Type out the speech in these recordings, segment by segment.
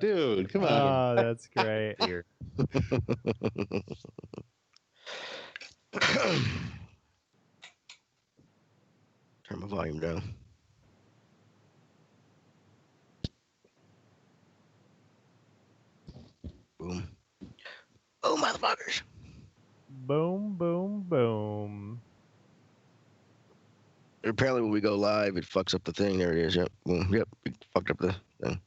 Dude, come on. Oh, that's great. Here. Turn my volume down. Boom. Oh, motherfuckers. Boom, boom, boom. Apparently, when we go live, it fucks up the thing. There it is. Yep. Boom. Yep. It fucked up the thing.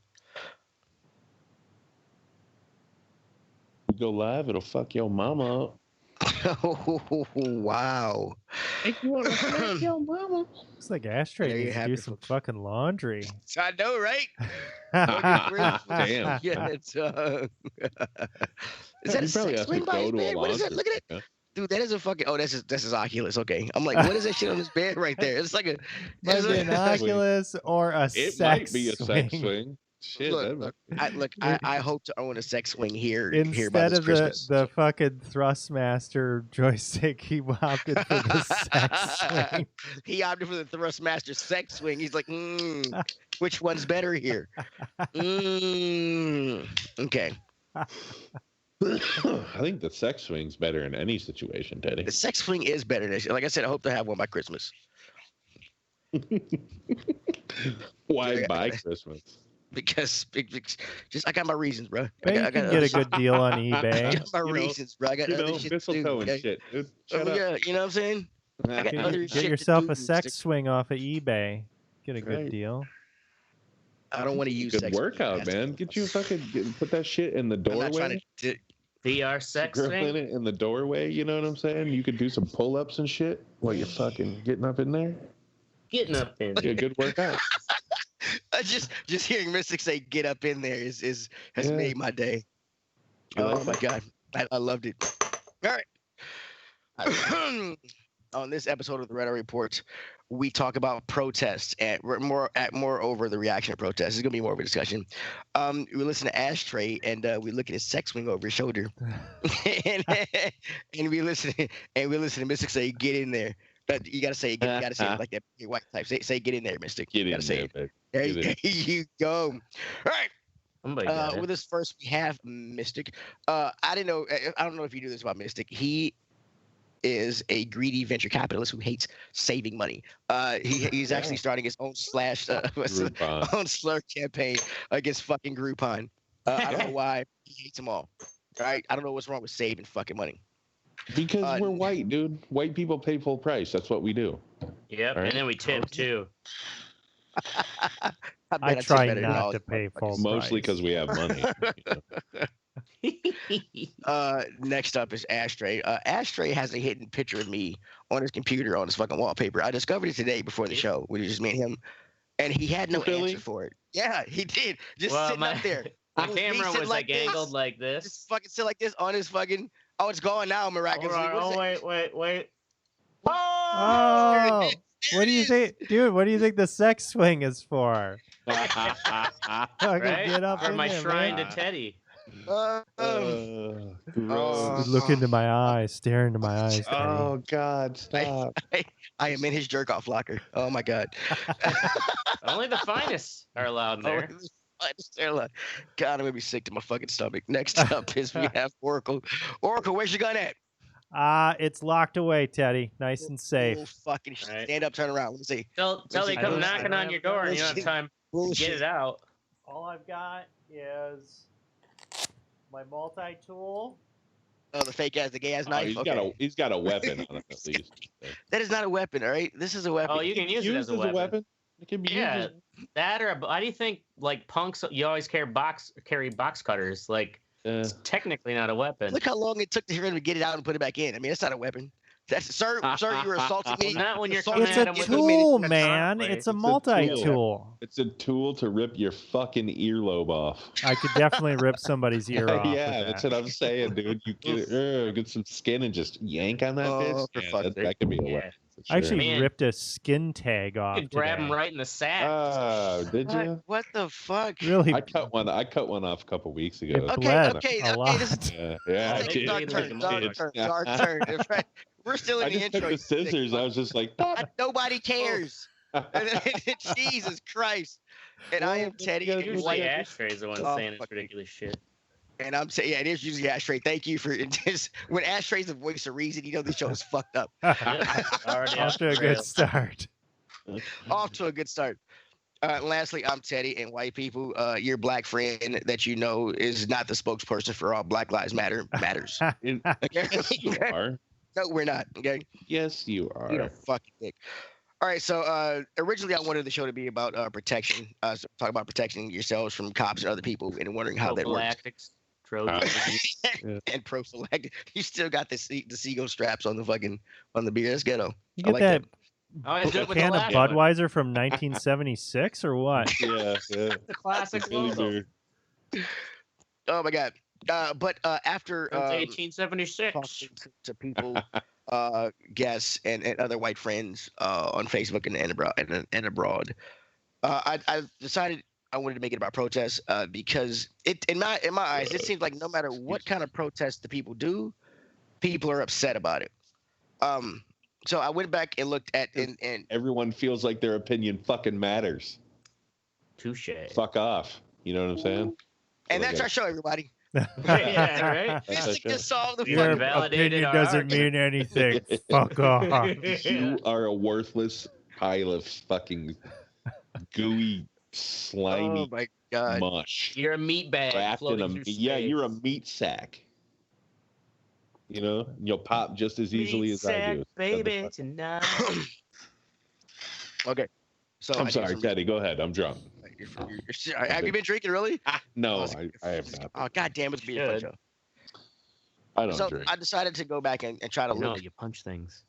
Go live, it'll fuck your mama up. Oh, wow. Hey, you want to fuck your mama? Looks like Ashtray There you needs to have do it, some folks. fucking laundry. I know, right? Damn. Yeah, it's, is that You a probably sex have to swing by go his to a bed? What is that? laundry. Look at it. Yeah. Dude, that is a fucking... Oh, that's his Oculus. Okay. I'm like, what is that shit on his bed right there? It's like a... Might it's be an like- Oculus or a It sex might be a sex swing. swing. Shit, that might Look, I hope to own a sex swing here by Instead this of Christmas. the fucking Thrustmaster joystick, he opted for the sex swing. He opted for the Thrustmaster sex swing. He's like, which one's better here? Okay. I think the sex swing's better in any situation, Teddy. The sex swing is better than like I said. I hope to have one by Christmas. Why buy Christmas? Because just I got my reasons, bro. Bet you can get a good deal on eBay. I got my reasons, bro. I got other shit to do. Mistletoe and Okay? shit, dude. Oh, Shut up. yeah, you know what I'm saying? I got other Get shit yourself to a do, sex Mystic. swing off of eBay. Get a good Right. deal. I don't want to use Good sex. workout, man. Get you put that shit in the I'm not trying doorway. to. VR sex Grill in swing. it in the doorway. You know what I'm saying? You could do some pull-ups and shit while you're fucking getting up in there. Getting up in. Be a good workout. Just hearing Mystic say "get up in there" has Yeah. made my day. You Oh like my it? god, I loved it. All right. On this episode of the Red Eye Reports, we talk about protests and moreover the reaction to protests. It's gonna be more of a discussion. We listen to Ashtray and we look at his sex swing over his shoulder, and we listen to Mystic say "get in there." But you gotta say it like that white type. Say "get in there," Mystic. Get You in gotta say there, it. baby. There Get you go. All right. Somebody got With it. us first, we have Mystic. I don't know if you knew this about Mystic. He is a greedy venture capitalist who hates saving money. He's actually starting his own Groupon. own slur campaign against fucking Groupon. I don't know why he hates them all. All right, I don't know what's wrong with saving fucking money. Because we're white, dude. White people pay full price. That's what we do. Yep, All right. and then we tip too. I bet try tip better than all not to you pay full Mostly price. because we have money. Next up is Ashtray. Ashtray has a hidden picture of me on his computer on his fucking wallpaper. I discovered it today before the show. We just me and him, and he had no Really? answer for it. Yeah, he did. Just Well, sitting up there. My It was me camera sitting was like like this. angled like Just this. fucking sit like this on his fucking. Oh, it's gone now, Hold miraculously. on, What is oh it? wait. Oh, what do you think, dude? What do you think the sex swing is for? Fucking Right? get up For in my there, shrine man. to Teddy. Gross. Look into my eyes, stare into my eyes. Teddy. Oh God, stop. I am in his jerk off locker. Oh my god. Only the finest are allowed in there. God, I'm gonna be sick to my fucking stomach. Next up is we have Oracle. Oracle, where's your gun at? It's locked away, Teddy. Nice and safe. Oh, fucking Right. stand up, turn around. Let me see. Till they I come don't- knocking I on don't your have a door and you don't have bullshit. time to get it out. All I've got is my multi-tool. Oh, the fake ass, the gay ass Oh, knife. Okay. he's got a weapon on him at least. That is not a weapon, all right? This is a weapon. Oh, you can use it as a weapon. It can be Yeah, used that or why do you think like punks? You always carry box cutters. Like as, it's technically not a weapon. Look how long it took to him to get it out and put it back in. I mean, that's not a weapon. That's sir, you were assaulting me. Not when you're Assaulting coming It's at a him with tool, a man. blade. It's a It's a multi-tool. it's a tool to rip your fucking earlobe off. I could definitely rip somebody's ear off. Yeah, with that's that. what I'm saying, dude. You get some skin and just yank on that Oh, bitch. for Yeah, fuck's that, sake. that could be a Yeah. weapon. For I sure. actually Man. ripped a skin tag off You could grab today. him right in the sack. Oh, did What? you? What the fuck? Really, I cut one off a couple weeks ago. it Okay, bled okay, a okay, lot. this is- Yeah, I Take did. dark turn, dark turn, dark turn. That's right. We're still in I the just intro. took the scissors. I was just like, Nobody cares. Jesus Christ. And I am Teddy. Yeah, And Usually white. Ashtray is the one Oh, saying this fuck. ridiculous shit. And I'm saying, yeah, it is usually Ashtray. Thank you for just when Ashtray's the voice of reason, you know the show is fucked up. Yep, already Off to a the good rails. start. Off to a good start. Lastly, I'm Teddy, and white people, your black friend that you know is not the spokesperson for all Black Lives Matter matters. Yes, you are. No, we're not. Okay, Yes, you eat a are. fucking dick. All right, so originally I wanted the show to be about protection. So talk about protecting yourselves from cops and other people, and wondering how that works. Prophylactics, Trojan. Yeah. And prophylactic. You still got the seagull straps on the beer. That's ghetto. You I get like that Oh, I did it with the can of last one. Budweiser from 1976 or what? Yeah, yeah. The classic Billy logo. Bear. Oh my god. But after Since 1876. talking to people, guests, and other white friends on Facebook and abroad, I decided I wanted to make it about protests because it in my eyes it seems like no matter what kind of protest the people do, people are upset about it. So I went back and looked at and Everyone feels like their opinion fucking matters. Touche. Fuck off. You know what I'm saying? that's our show, everybody. Yeah, right. That's our Mystic show. just solved the You Your fucking validated opinion our doesn't argument. mean anything. Fuck off. You are a worthless pile of fucking gooey, slimy Oh my god. mush. You're a meat bag Wrapped in floating a, through space. yeah, you're a meat sack. You know, you'll pop just as easily meat as I sack, do. baby, tonight. Okay. So I'm sorry, Teddy. Go ahead. I'm drunk. Have you been drinking really? No, I have not. Oh god damn, it's being a fun Should. show. I don't So drink. I decided to go back and try to No, look. you punch things.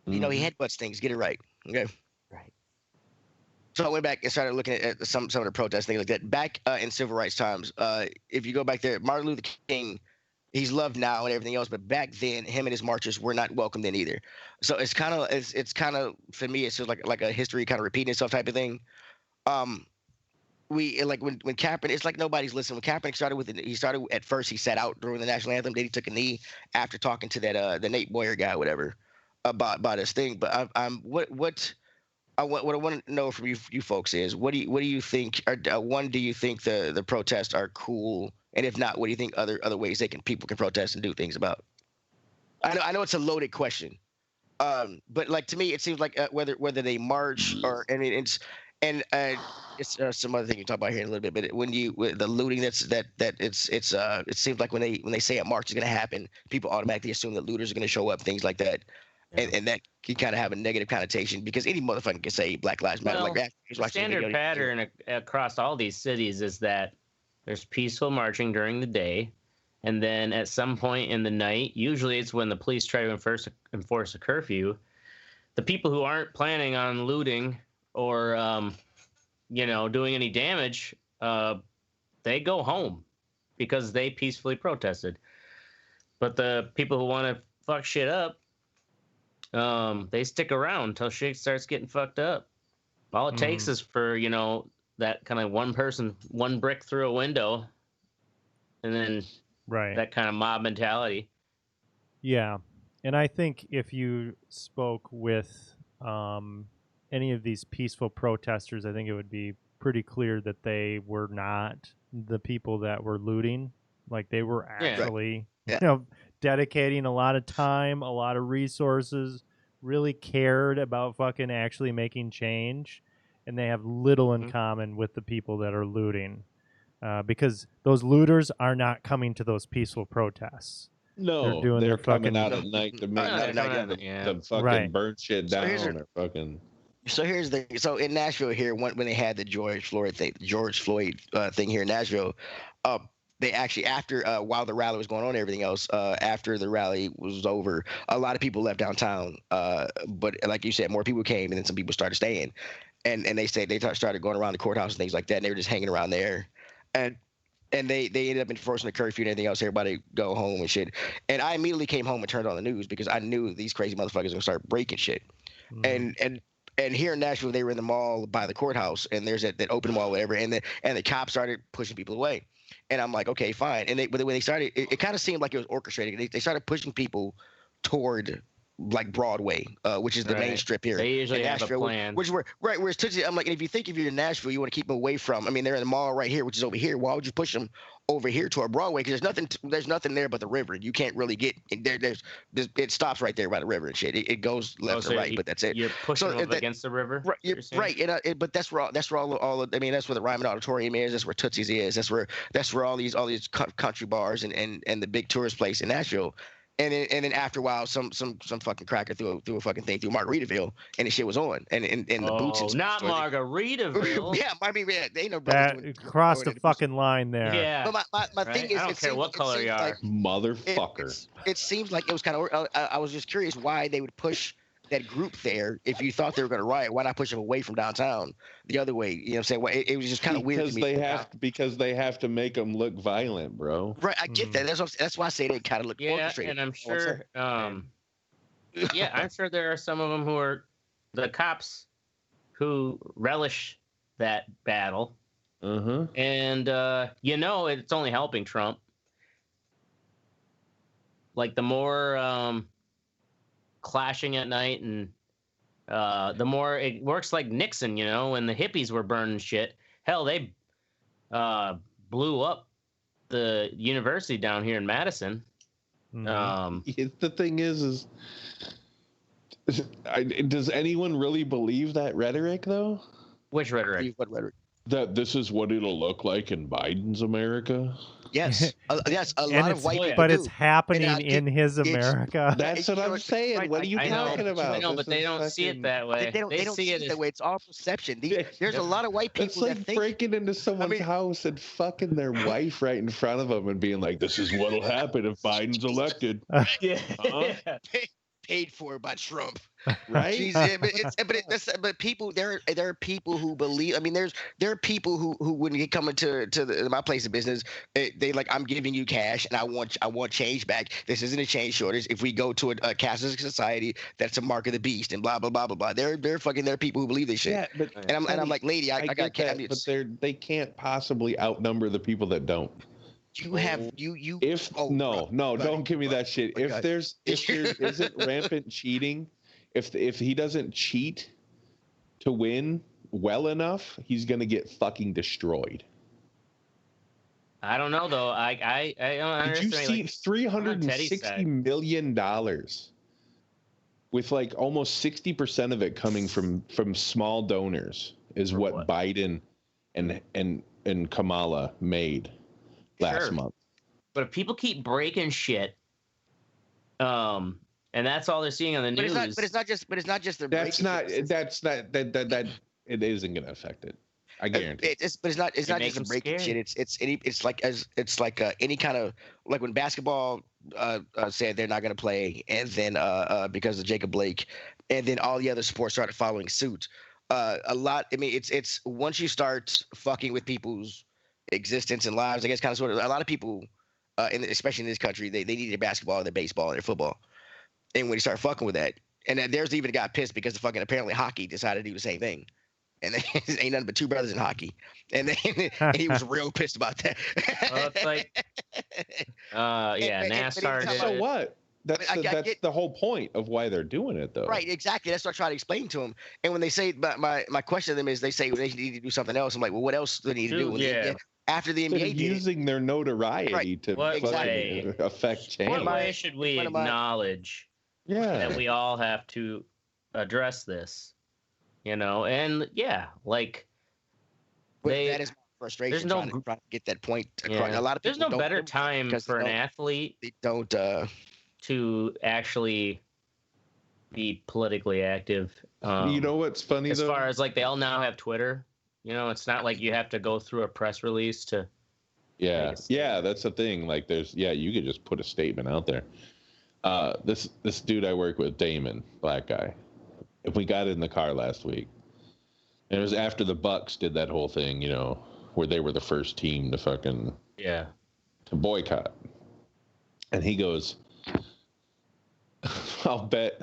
You know, he headbutts things. Get it right. Okay. Right. So I went back and started looking at some of the protest things like that. Back in civil rights times, if you go back there, Martin Luther King, he's loved now and everything else, but back then, him and his marchers were not welcomed in either. So it's kind of for me, it's just like a history kind of repeating itself type of thing. We like when Kaepernick, it's like nobody's listening. When Kaepernick started at first, he sat out during the national anthem. Then he took a knee after talking to that the Nate Boyer guy, or whatever, about his thing. But what I want to know from you folks is what do you think? Or do you think the protests are cool? And if not, what do you think other ways people can protest and do things about? I know it's a loaded question, but like to me, it seems like whether they march or it's some other thing you talk about here in a little bit. But with the looting it seems like when they say a march is going to happen, people automatically assume that looters are going to show up, things like that. And that can kind of have a negative connotation because any motherfucker can say Black Lives Matter. Well, like the standard pattern across all these cities is that there's peaceful marching during the day, and then at some point in the night, usually it's when the police try to enforce a curfew, the people who aren't planning on looting or doing any damage, they go home because they peacefully protested. But the people who want to fuck shit up, they stick around until shit starts getting fucked up. All it takes is for, that kind of one brick through a window, and then Right. that kind of mob mentality. Yeah. And I think if you spoke with any of these peaceful protesters, I think it would be pretty clear that they were not the people that were looting. Like they were actually, dedicating a lot of time, a lot of resources, really cared about fucking actually making change. And they have little in common with the people that are looting, because those looters are not coming to those peaceful protests. No, doing they're their coming fucking- out at night to make to fucking Right. burn shit So down here's or fucking. So here's so in Nashville here, when they had the George Floyd thing here in Nashville, they actually while the rally was going on and everything else, after the rally was over, a lot of people left downtown. But like you said, more people came, and then some people started staying, and they started going around the courthouse and things like that, and they were just hanging around there, and they ended up enforcing the curfew and everything else. Everybody go home and shit. And I immediately came home and turned on the news because I knew these crazy motherfuckers were gonna start breaking shit. And here in Nashville, they were in the mall by the courthouse, and there's that open mall, whatever, and the cops started pushing people away. And I'm like, okay, fine. But when they started, it kind of seemed like it was orchestrated. They started pushing people toward like Broadway, which is the main Right. strip here. They usually in have a Nashville, plan. Which were right. Whereas Tootsie, I'm like, and if you think if you're in Nashville, you want to keep them away from. I mean, they're in the mall right here, which is over here. Why would you push them over here toward Broadway? Because there's nothing there but the river. You can't really get there. It stops right there by the river and shit. It goes left or right, but that's it. You're pushing So them up against the river. Right, right, but that's where I mean, that's where the Ryman Auditorium is. That's where Tootsie's is. That's where all these country bars and the big tourist place in Nashville. And then after a while, some fucking cracker threw a fucking thing through Margaritaville, and the shit was on. And the boots and not Margaritaville. Yeah, I mean, they ain't no That crossed a fucking line there. Yeah. But my Right? thing is, I don't care what color you are. Motherfucker. It seems like it was kind of. I was just curious why they would push that group there. If you thought they were going to riot, why not push them away from downtown the other way? You know what I'm saying? Well, it was just kind of weird to me. Because they have to make them look violent, bro. Right, I get that. That's why I say they kind of look orchestrated. And I'm sure. Yeah, I'm sure there are some of them who are the cops who relish that battle. And it's only helping Trump. Like the more clashing at night, and the more it works like Nixon, when the hippies were burning shit. Hell, they blew up the university down here in Madison. The thing is does anyone really believe that rhetoric, though? Which rhetoric? What rhetoric? That this is what it'll look like in Biden's America? Yes, yes, a lot of white people but do. it's happening in his America. That's what I'm saying. Right, what are you talking about? I know, but they don't see it that way. They don't see it that way. It's all perception. There's a lot of white people It's like that think breaking into someone's house and fucking their wife right in front of them and being like, "This is what'll happen if Biden's elected." Yeah. paid for by Trump, right? But people, there are people who believe. I mean, there are people who when you come into my place of business, they like, I'm giving you cash and I want change back. This isn't a change shortage. If we go to a capitalist society, that's a mark of the beast and blah blah blah blah blah. There are people who believe this shit. Yeah, but I'm like, lady, I got that, but they can't possibly outnumber the people that don't. You have you. If don't give me that shit. If there isn't rampant cheating, if he doesn't cheat to win well enough, he's gonna get fucking destroyed. I don't know though. I don't understand. Did you see $360 million with like almost 60% of it coming from small donors is what Biden and Kamala made last month. But if people keep breaking shit, and that's all they're seeing on the news. But it's not just the. That it isn't going to affect it. I guarantee. It's not just the breaking shit. It's like any kind of, like when basketball said they're not going to play, and then because of Jacob Blake, and then all the other sports started following suit. A lot. I mean, it's once you start fucking with people's existence and lives, I guess, kind of sort of, a lot of people especially in this country, they need their basketball, their baseball, and their football. And when you start fucking with that, and then there's even a guy pissed because the fucking apparently hockey decided to do the same thing, and then ain't nothing but two brothers in hockey, and then and he was real pissed about that. Well, it's like NASCAR did. So what? That's the whole point of why they're doing it, though. Right, exactly. That's what I try to explain to them. And when they say, my question to them is, they say they need to do something else. I'm like, well, what else do they need to do? After the NBA using their notoriety to affect change. What way should we acknowledge that we all have to address this? And like, that is my frustration. Trying to get that point across. A lot of people. There's no better time for an athlete. They don't to actually be politically active. You know what's funny as far as like they all now have Twitter. It's not like you have to go through a press release to. Yeah, that's the thing. Like, you could just put a statement out there. This dude I work with, Damon, black guy, we got in the car last week, and it was after the Bucks did that whole thing, where they were the first team to to boycott, and he goes, I'll bet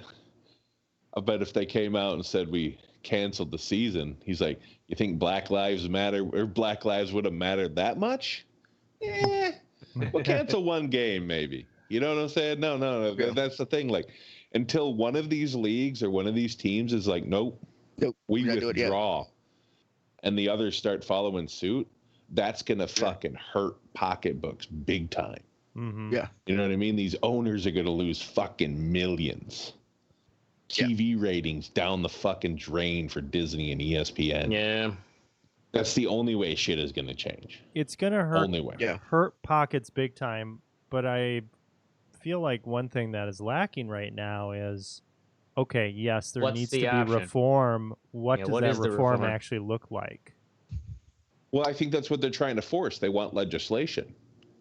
if they came out and said we canceled the season, he's like, you think Black Lives Matter or Black Lives would have mattered that much? We'll cancel one game maybe. You know what I'm saying? No. That's the thing. Like, until one of these leagues or one of these teams is like, nope, we withdraw, and the others start following suit, that's gonna fucking hurt pocketbooks big time. Mm-hmm. Yeah. You know what I mean? These owners are gonna lose fucking millions. TV ratings down the fucking drain for Disney and ESPN. Yeah. That's the only way shit is gonna change. It's gonna hurt pockets big time, but I feel like one thing that is lacking right now is, okay, yes, there needs to be reform. What does that reform actually look like? Well, I think that's what they're trying to force. They want legislation.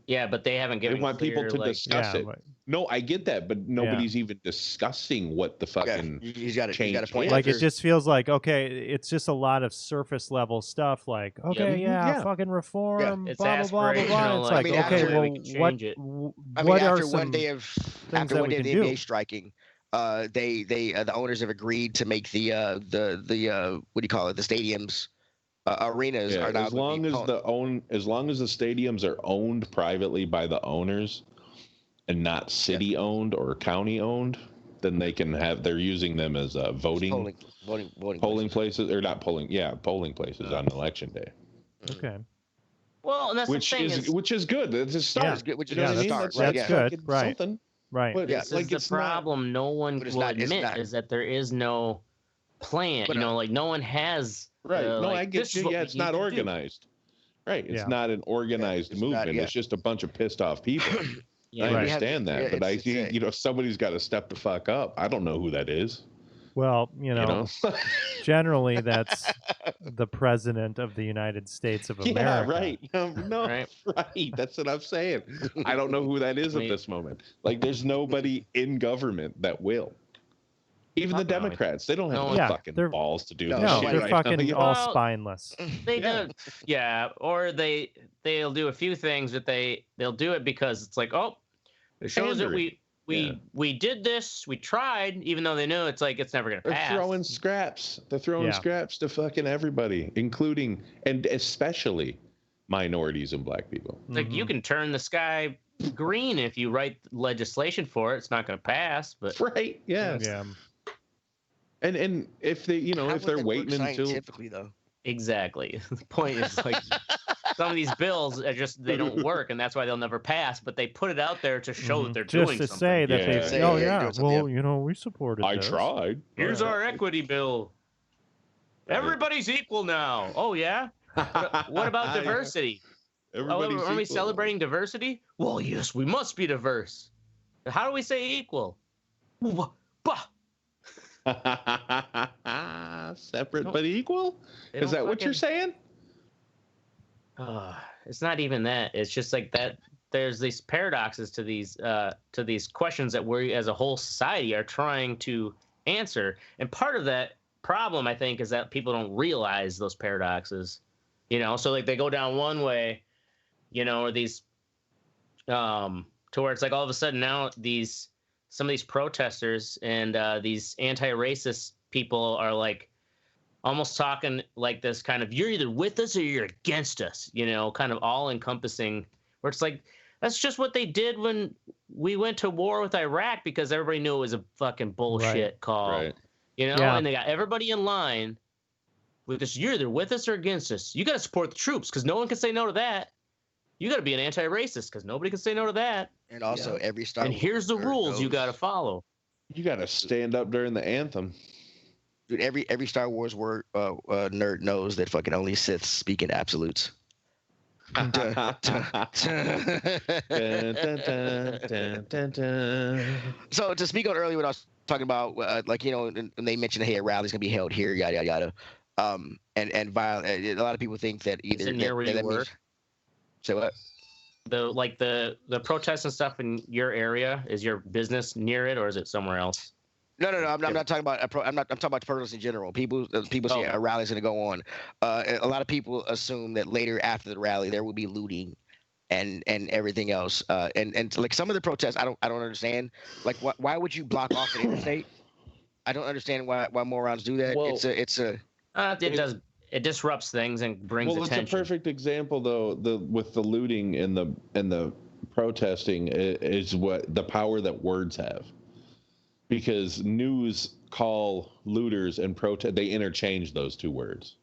Yeah, but they haven't given. They want people to discuss it. But, no, I get that, but nobody's even discussing what the fucking you got a point. Like, it just feels like, okay, it's just a lot of surface level stuff. Like, okay, fucking reform, It's blah blah blah blah blah. It's like, like, okay, well, what are some after one day of the NBA striking, the owners have agreed to make the what do you call it, the stadiums, arenas are now as long as the stadiums are owned privately by the owners and not city owned or county owned, then they can they're using them as voting places, or not polling places on election day. Okay. Well, and that's which is good. It's a start. Which is a start. That's good. Right. Something. Right. But this is the problem. No one will admit is that there is no plan. But, like no one has. Right. No, like, I get you. Yeah, it's not organized. Right. It's not an organized movement. It's just a bunch of pissed off people. I understand that, but I think somebody's got to step the fuck up. I don't know who that is. Well, generally that's the president of the United States of America. Yeah, right. Right. That's what I'm saying. I don't know who that is at this moment. Like, there's nobody in government that will. Even the Democrats, they don't have the fucking balls to do this shit. No, they're fucking all spineless. They do, or they'll do a few things, but they'll do it because it's like, oh, it shows that we did this, we tried, even though they knew it's like it's never gonna pass. They're throwing scraps. They're throwing scraps to fucking everybody, including and especially minorities and black people. It's like you can turn the sky green if you write legislation for it. It's not gonna pass, but right, yeah. And if they, if they're waiting until scientifically though. Exactly. The point is like some of these bills are just they don't work, and that's why they'll never pass. But they put it out there to show that they're doing something. Just to say that we supported. I tried. Here's our equity bill. Everybody's equal now. Oh yeah. What about diversity? Are we celebrating diversity? Well, yes, we must be diverse. How do we say equal? Separate but equal? Is that what you're saying? It's not even that. It's just like that. There's these paradoxes to these questions that we as a whole society are trying to answer. And part of that problem, I think, is that people don't realize those paradoxes. So like they go down one way, or these to where it's like all of a sudden now some of these protesters and these anti-racist people are like almost talking like this kind of, you're either with us or you're against us, kind of all encompassing, where it's like, that's just what they did when we went to war with Iraq, because everybody knew it was a fucking bullshit call, and they got everybody in line with this, you're either with us or against us. You got to support the troops because no one can say no to that. You got to be an anti-racist because nobody can say no to that. And also every Star Wars. And here's the rules you got to follow. You got to stand up during the anthem. Dude, every Star Wars nerd knows that fucking only Siths speak in absolutes. So to speak on earlier what I was talking about, when they mentioned, hey, a rally's gonna be held here, yada yada yada, and a lot of people think that either is it near where you work? Say what? The protests and stuff in your area, is your business near it or is it somewhere else? No. I'm not talking about. I'm talking about protests in general. People say a rally's going to go on. A lot of people assume that later after the rally there will be looting, and everything else. And like some of the protests, I don't understand. Like why would you block off an interstate? I don't understand why morons do that. Well, It disrupts things and brings attention. Well, it's a perfect example, though. With the looting and the protesting is what the power that words have. because news call looters and protest, they interchange those two words.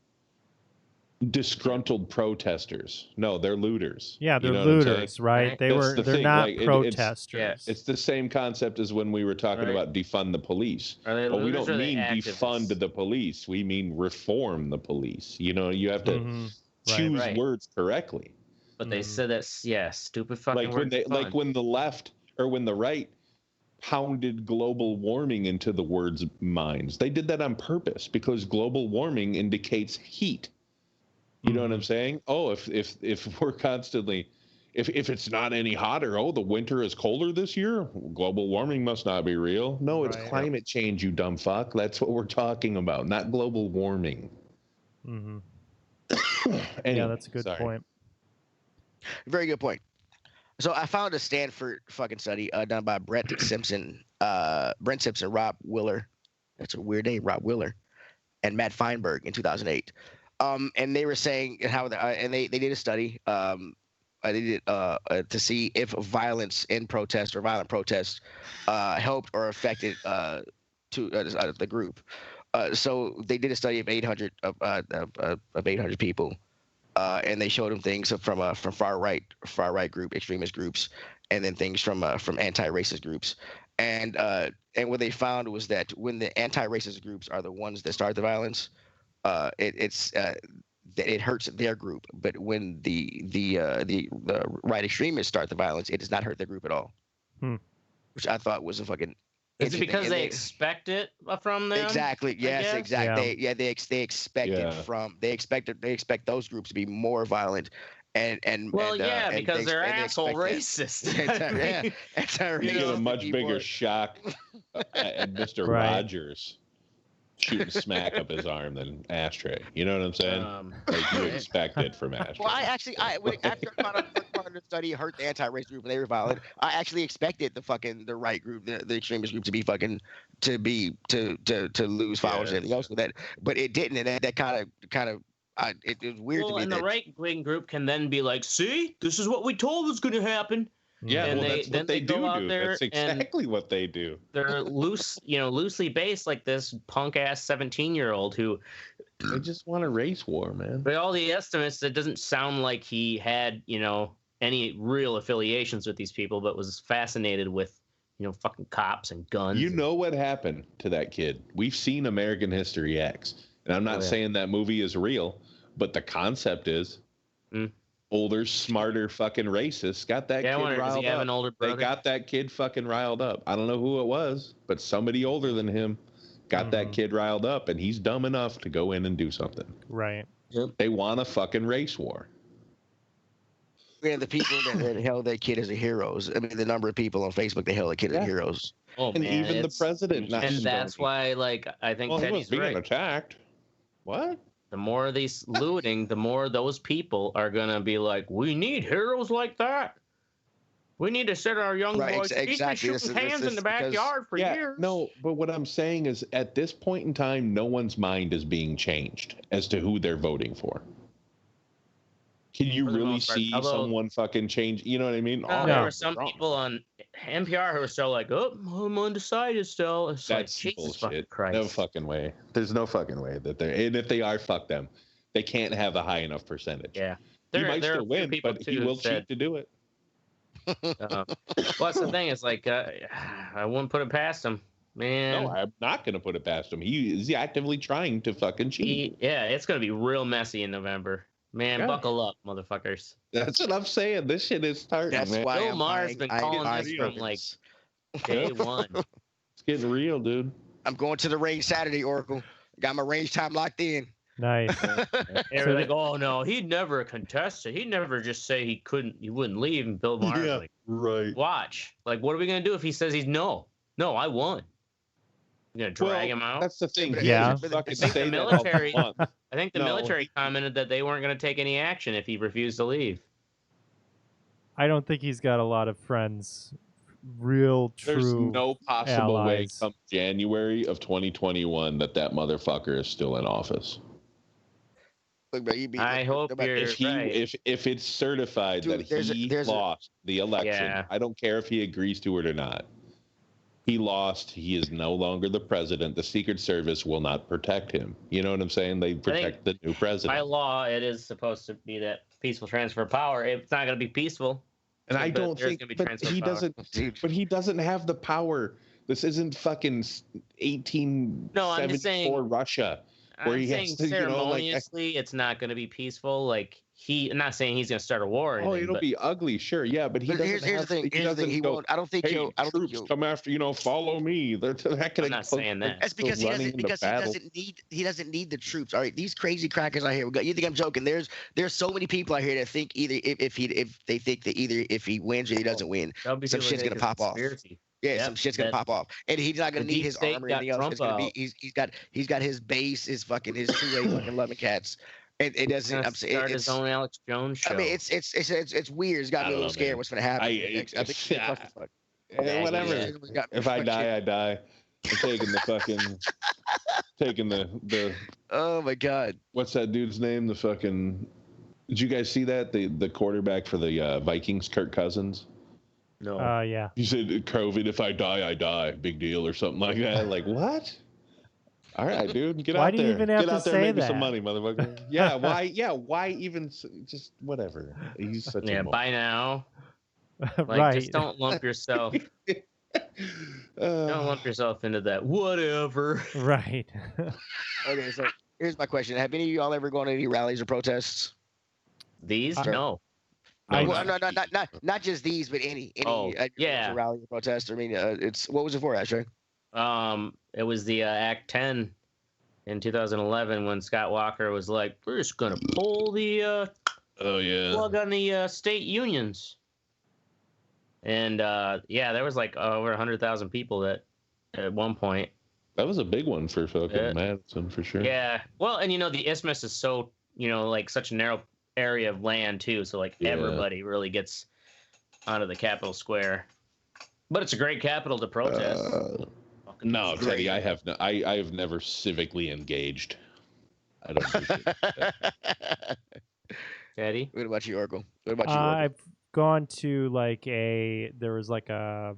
Disgruntled protesters. No, they're looters. Yeah, they're you know what I'm saying? looters, right? That's the They're thing, not like, protesters. It's the same concept as when we were talking about defund the police. Are they But we looters don't or are they mean activists? defund the police. We mean reform the police. You know, you have to Mhm. choose Right. words correctly. But they said that's stupid fucking Like when the left or when the right pounded global warming into the words' minds. They did that on purpose because global warming indicates heat. You know what I'm saying? Oh, if we're constantly, if it's not any hotter, oh, the winter is colder this year, global warming must not be real. No, it's climate change, you dumb fuck. That's what we're talking about, not global warming. Mm-hmm. Anyway, yeah, that's a good point. Very good point. So I found a Stanford fucking study done by Brent Simpson, Rob Willer. That's a weird name, Rob Willer, and Matt Feinberg in 2008. And they were saying how they did a study. They did to see if violence in protest or violent protests helped or affected the group. So they did a study of 800 people. And they showed them things from far right group, extremist groups, and then things from anti-racist groups. And what they found was that when the anti-racist groups are the ones that start the violence, it hurts their group. But when the right extremists start the violence, it does not hurt their group at all. Which I thought was a fucking. Is it because they expect it from them? Exactly. Yes. Exactly. Yeah. They expect it from. They expect those groups to be more violent. Because they're asshole racist. You get a much bigger shock at Mr. Rogers shooting smack up his arm than Ashtray. You know what I'm saying? Like you expect it from Ashtray. Well, after I found out the first part of the study hurt the anti-race group and they were violent, I actually expected the right group, the extremist group, to be fucking to lose followers and everything else with that, but it didn't, and that kind of. It was weird to me. And the right-wing group can then be like, "See, this is what we told was going to happen." Yeah, and that's what they do. That's exactly what they do. They're loosely based like this punk-ass 17-year-old who. They just want a race war, man. By all the estimates, it doesn't sound like he had, any real affiliations with these people, but was fascinated with, fucking cops and guns. You know what happened to that kid? We've seen American History X, and I'm not saying that movie is real, but the concept is older, smarter fucking racists got that kid riled does he have up. An older brother? They got that kid fucking riled up. I don't know who it was, but somebody older than him got that kid riled up, and he's dumb enough to go in and do something. Right. Yep. They want a fucking race war. Yeah, the people that held that kid as a heroes. I mean, the number of people on Facebook that held that kid as heroes. Oh, and man, even the president. And that's why, I think Teddy's being right. attacked. What? The more of these looting, the more those people are going to be like, we need heroes like that. We need to set our young boys shooting hands in the backyard for years. No, but what I'm saying is at this point in time, no one's mind is being changed as to who they're voting for. Can you really see someone fucking change? You know what I mean? There were some people on NPR who were still like, "Oh, I'm undecided still." It's that's like, Jesus fucking bullshit. Christ. No fucking way. There's no fucking way that they're. And if they are, fuck them. They can't have a high enough percentage. Yeah, he might still win, but he will cheat to do it. Well, that's the thing. It's like I wouldn't put it past him, man. No, I'm not going to put it past him. He is actively trying to fucking cheat. It's going to be real messy in November. Man, buckle up, motherfuckers. That's what I'm saying. This shit is starting. That's man. why Bill Maher's been calling this from day one. It's getting real, dude. I'm going to the range Saturday, Oracle. Got my range time locked in. Nice. They were like, "Oh no, he'd never contest it. He'd never just say he wouldn't leave." And Bill Maher's like, right. Watch. Like, what are we gonna do if he says he's no? No, I won. You're gonna drag him out? That's the thing. Yeah. I think the military. I think the military commented that they weren't going to take any action if he refused to leave. I don't think he's got a lot of friends. True. There's no possible way allies. come January of 2021 that motherfucker is still in office. Look, bro, I hope you're right. If it's certified that he lost the election, Yeah. I don't care if he agrees to it or not. He lost. He is no longer the president. The Secret Service will not protect him. You know what I'm saying? They protect the new president. By law, it is supposed to be that peaceful transfer of power. It's not going to be peaceful. And I don't think, but he doesn't. But he doesn't have the power. This isn't fucking 1874 I'm just saying, Russia, where I'm he saying has to, ceremoniously, it's not going to be peaceful. Like I'm not saying he's going to start a war. Or anything, it'll be ugly, sure, yeah, but he doesn't. Here's the thing. Here's the thing. He won't. I don't think hey, troops come after. Follow me. They're I'm not saying that. That's because he doesn't need the troops. All right, these crazy crackers out here. You think I'm joking? There's so many people out here that think either if they think that either if he wins or he doesn't win, some shit's gonna pop off. Yeah, some shit's gonna pop off, and he's not gonna need his armor or anything else. It's gonna be he's got his base, his 2A fucking loving cats. It doesn't. I'm saying start his own Alex Jones show. I mean, it's weird. It's got me a little scared. What's gonna happen? Whatever. If I die, I die. I'm taking the. Oh my God! What's that dude's name? Did you guys see that the quarterback for the Vikings, Kirk Cousins? No. Yeah. You said COVID. If I die, I die. Big deal or something like that. Like what? All right, dude, get why out do you there. even have Get to out there say and make me that? some money, motherfucker. Yeah, why? Yeah, why even? Just whatever. He's such a by now. Like, right. just don't lump yourself. Don't lump yourself into that. Whatever. Right. Okay, so here's my question: have any of y'all ever gone to any rallies or protests? These? No. Not just these, but any rally or protest. I mean, what was it for, Ashtray? It was the Act 10 in 2011 when Scott Walker was like, "We're just gonna pull the plug on the state unions." And there was like over 100,000 people that at one point. That was a big one for fucking Madison for sure. Yeah, well, and the Isthmus is so like such a narrow area of land too, so like everybody really gets onto the Capitol Square. But it's a great capital to protest. No, Teddy, I have never civically engaged. I don't appreciate that. Teddy? What about you, Oracle? What about you, Oracle? I've gone to there was like a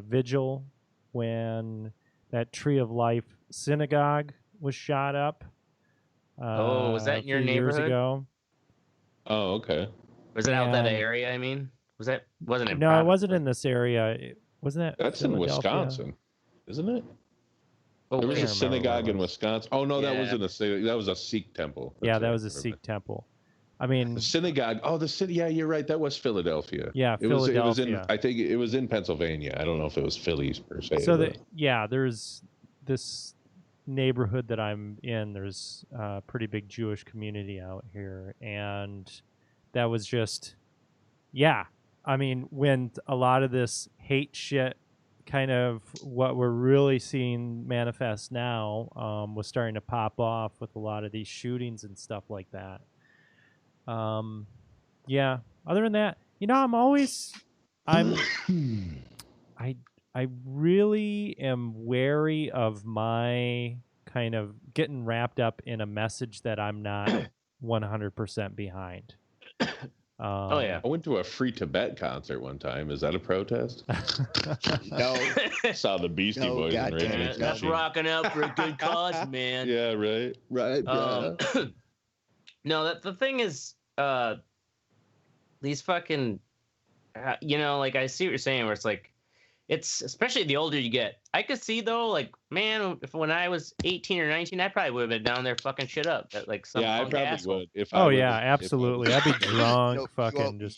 vigil when that Tree of Life synagogue was shot up. Was that in your neighborhood? Years ago. Oh, okay. Was it out that area? I mean, wasn't it? No, it wasn't in this area. Wasn't that? That's in Wisconsin, isn't it? Oh, there was a synagogue in Wisconsin. Oh no, that wasn't a synagogue. That was a Sikh temple. That was a Sikh temple. I mean, the synagogue. Oh, the city. Yeah, you're right. That was Philadelphia. Yeah, Philadelphia. It was in. I think it was in Pennsylvania. I don't know if it was Philly's per se. So there's this neighborhood that I'm in. There's a pretty big Jewish community out here, and that was just, I mean, when a lot of this hate shit, kind of what we're really seeing manifest now, was starting to pop off with a lot of these shootings and stuff like that. Other than that, I really am wary of my kind of getting wrapped up in a message that I'm not 100% behind. I went to a Free Tibet concert one time. Is that a protest? No. Saw the Beastie Boys. That's rocking out for a good cause, man. Yeah, right. No, the thing is, these fucking, like I see what you're saying, where it's like, it's especially the older you get. I could see though, like, man, if when I was 18 or 19, I probably would have been down there fucking shit up. Like some I probably asshole. would. If absolutely. I'd be drunk, fucking fucking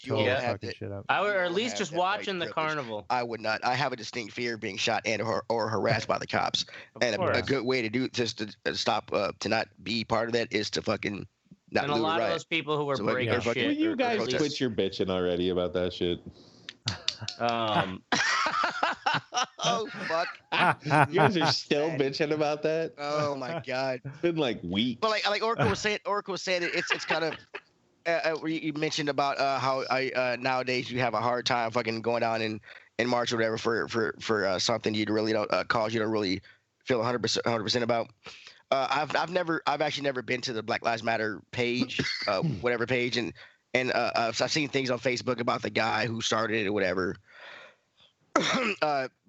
shit up. I would, or at least just watching the carnival. I would not. I have a distinct fear of being shot and or harassed by the cops. And a good way to do just to stop to not be part of that is to fucking not and a lot of those people who were breaking shit. Will you guys quit your bitching already about that shit? Oh fuck! You guys are still bitching about that? Oh my god! It's been like weeks. But like Oracle was saying, it's kind of. You mentioned about how nowadays you have a hard time fucking going down in March or whatever for something you really don't cause you don't really feel 100% about. I've actually never been to the Black Lives Matter page, whatever page, and I've seen things on Facebook about the guy who started it or whatever.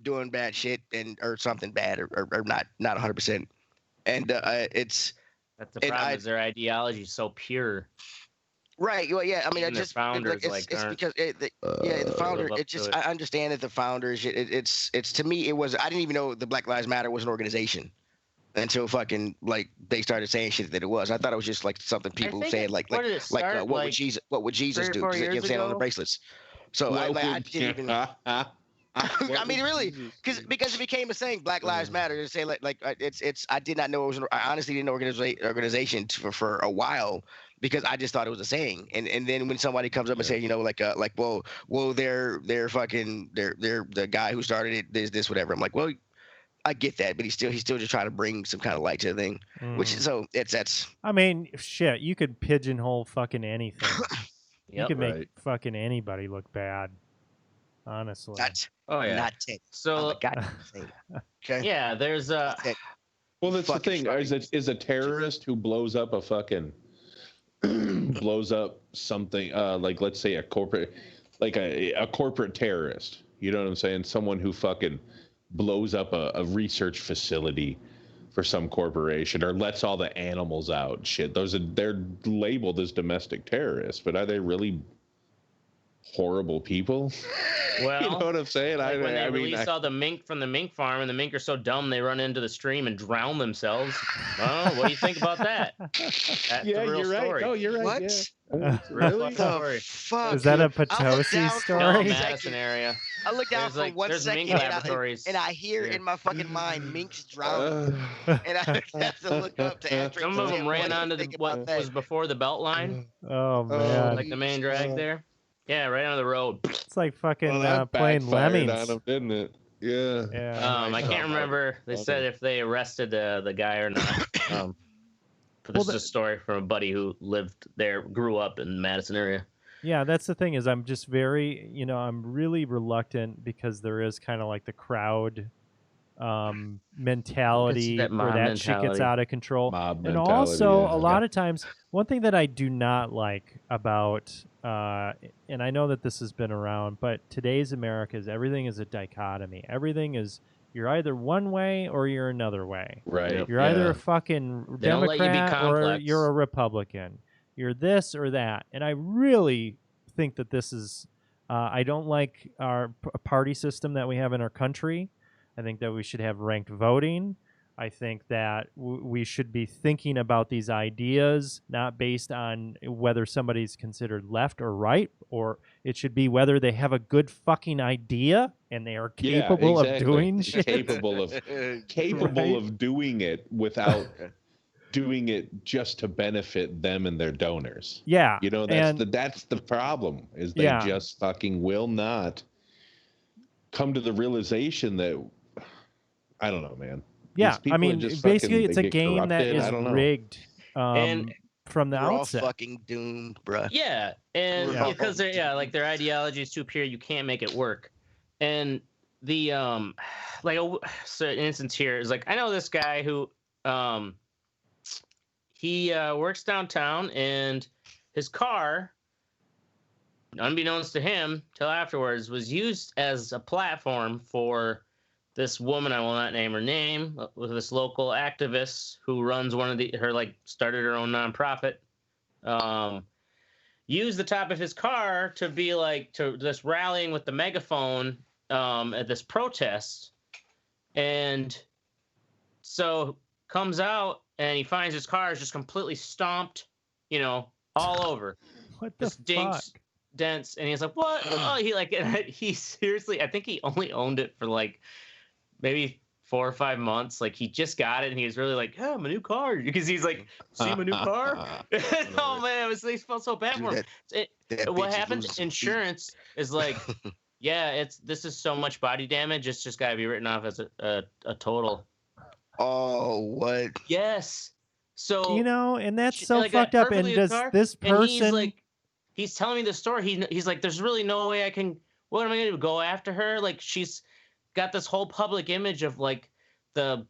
doing bad shit or something bad or not 100%. And it's That's the problem. Is their ideology is so pure. Right. Well, yeah. I mean, Even their founders it's because the founder. It just I understand that the founders. It's to me it was I didn't even know the Black Lives Matter was an organization until fucking like they started saying shit that it was. I thought it was just like something people said like what would Jesus do? Because you saying on the bracelets. So I didn't even. I mean, really, because it became a saying, Black Lives Matter. To say it's I did not know it was. I honestly didn't know organization for a while because I just thought it was a saying. And then when somebody comes up and say, well, they're fucking they're the guy who started it, this whatever. I'm like, well, I get that, but he's still just trying to bring some kind of light to the thing. Which so that's. I mean, shit, you could pigeonhole fucking anything. You could make fucking anybody look bad. Honestly. Not it. So okay. Yeah, there's a. Well, that's the thing. Is a terrorist who blows up a fucking blows up something like let's say a corporate terrorist. You know what I'm saying? Someone who fucking blows up a research facility for some corporation or lets all the animals out. Shit, they're labeled as domestic terrorists, but are they really horrible people? Well, you know what I'm saying? Like when they release all the mink from the mink farm, and the mink are so dumb they run into the stream and drown themselves. Oh, what do you think about that? That's the real story. Right. No, you're right. What? Yeah. Really? Fuck. Is that a Potosi story? No, Madison area. I look down for 1 second and I hear in my fucking mind minks drowning, and I have to look up to Ashtray. Some of them ran onto what was before the belt line. Oh man! Like the main drag there. Yeah, right on the road. It's like fucking playing Lemmings. On them, didn't it? Yeah. I can't remember. They said if they arrested the guy or not. But this is a story from a buddy who lived there, grew up in the Madison area. Yeah, that's the thing is I'm just very, I'm really reluctant because there is kind of like the crowd mentality where that shit gets out of control. And also a lot of times, one thing that I do not like about, and I know that this has been around, but today's America is everything is a dichotomy. Everything is, you're either one way or you're another way. Right. You're either a fucking Democrat or you're a Republican. You're this or that. And I really think that this is, I don't like our party system that we have in our country. I think that we should have ranked voting. I think that we should be thinking about these ideas not based on whether somebody's considered left or right, or it should be whether they have a good fucking idea and they are capable of doing shit. Capable of doing it without doing it just to benefit them and their donors. Yeah. That's the problem is they just fucking will not come to the realization that I don't know, man. Yeah, I mean, basically, it's a game that is rigged from the outset. We're all fucking doomed, bruh. Yeah, and because their ideology is too pure, you can't make it work. And the so an instance here is like I know this guy who he works downtown, and his car, unbeknownst to him till afterwards, was used as a platform for this woman, I will not name her name, with this local activist who runs started her own nonprofit, used the top of his car to be to this rallying with the megaphone at this protest. And so comes out and he finds his car is just completely stomped, all over. What the fuck? Dents. And he's like, what? Oh, he seriously, I think he only owned it for maybe 4 or 5 months. He just got it and he was really like, oh, my new car, because he's like, see my new car. Oh man, he felt so bad for him. What happens? Insurance is like, yeah, this is so much body damage. It's just got to be written off as a total. Oh, what? Yes. So and that's so fucked up. And does this person? He's telling me the story. He's like, there's really no way I can. What am I going to go after her? She's got this whole public image of the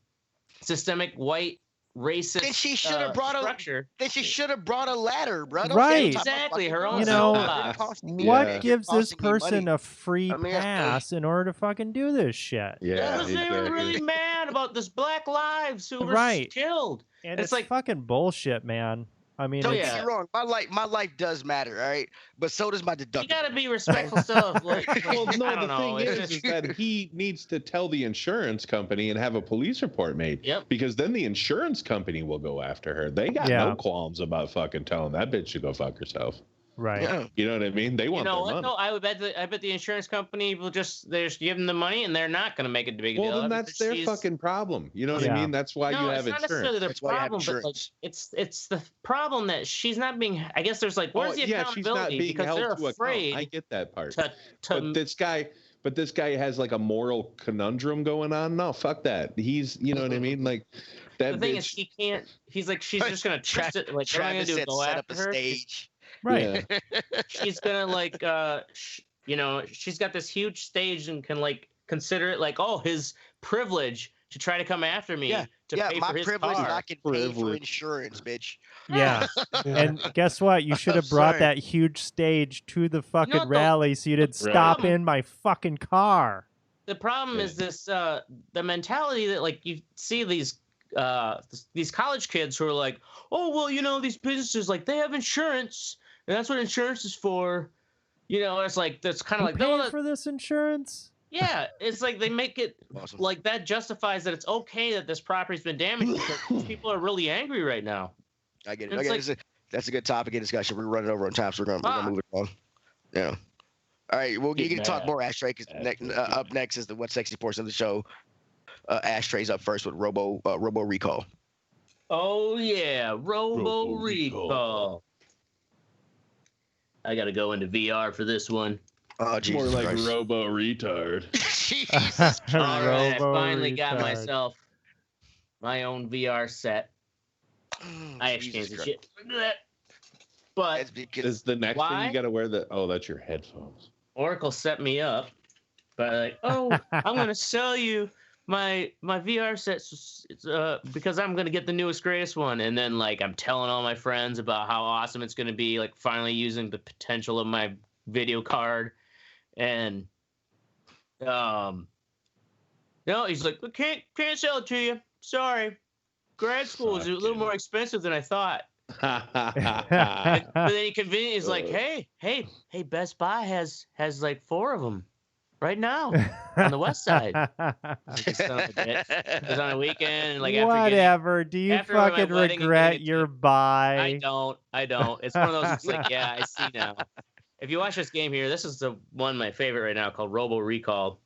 systemic white racist Then she should have brought structure. Then she should have brought a ladder, bro. Don't Right. say Exactly, her own You know, soapbox. what gives this costing me money. person a free I mean, pass in order to fucking do this shit? Yeah, Because they were really exactly. mad about this Black Lives who were Right. killed. And It's it's like- fucking bullshit, man. I mean, Don't it's, get me wrong. My life does matter, all right. But so does my deductible. You gotta be respectful still. Like, Well, I no, don't the know. thing It's is just- that he needs to tell the insurance company and have a police report made. Yep. Because then the insurance company will go after her. They got Yeah. no qualms about fucking telling that bitch to go fuck herself. right. Yeah. You know what I mean? They You want know their what? money. No, I bet the insurance company will just give them the money and they're not gonna make it a big deal. Well, then of it, that's but their she's- fucking problem. You know what Yeah. I mean? That's why No, you it's have not necessarily insurance. their That's why you have problem, but like insurance. it's the problem that she's not being. I guess there's like where's the yeah, she's not accountability being because held they're to account. afraid I get that part. to But this guy has like a moral conundrum going on. No, fuck that. He's, you know what I mean? Like that the thing is bitch. he can't. He's like she's just gonna twist it. Like what am I gonna Travis do? said Go set up after a her? stage. Right. Yeah. She's gonna like you know, she's got this huge stage and can like consider it like, oh, his privilege to try to come after me Yeah, to Yeah, pay my for his privilege car. and I can pay for Privilege. insurance, bitch. Yeah. And guess what? You should have brought Sorry. that huge stage to the fucking what the- rally so you didn't Right. stop problem- in my fucking car. The problem is this the mentality that like you see these college kids who are like, oh well, you know, these businesses like they have insurance and that's what insurance is for. You know, it's like that's kind of I'm like paying for this insurance? yeah, it's like they make it Awesome. like that justifies that it's okay that this property's been damaged because people are really angry right now. I get it. It's Okay, like- that's a good topic of discussion. We're running over on time, so we're gonna move it on. Yeah. All right. Well, you Get can talk mad. more Ashtray because up next is the What's Sexy portion of the show. Ashtray's up first with Robo Recall. Oh yeah, Robo Robo Recall. Recall. I gotta go into VR for this one. Oh, Jesus More like Christ. Robo Retard. Jesus. All right, I Robo finally got retard. myself my own VR set. I actually Jesus changed the Christ. shit. Look at that. But That's because Is the next thing Why? you got to wear that's your headphones. Oracle set me up by like, oh, I'm gonna sell you my VR sets because I'm gonna get the newest greatest one, and then like I'm telling all my friends about how awesome it's gonna be, like finally using the potential of my video card, and no, he's like, can't sell it to you. Sorry, grad school is a little more expensive than I thought. But then he conveniently is like, hey, Best Buy has like 4 of them right now on the west side. Like, son of a bitch. It was on a weekend, and like Whatever. Do you after my fucking wedding and regret getting a your kid- buy? I don't. It's one of those. It's like, yeah, I see now. If you watch this game here, this is the one my favorite right now called Robo Recall,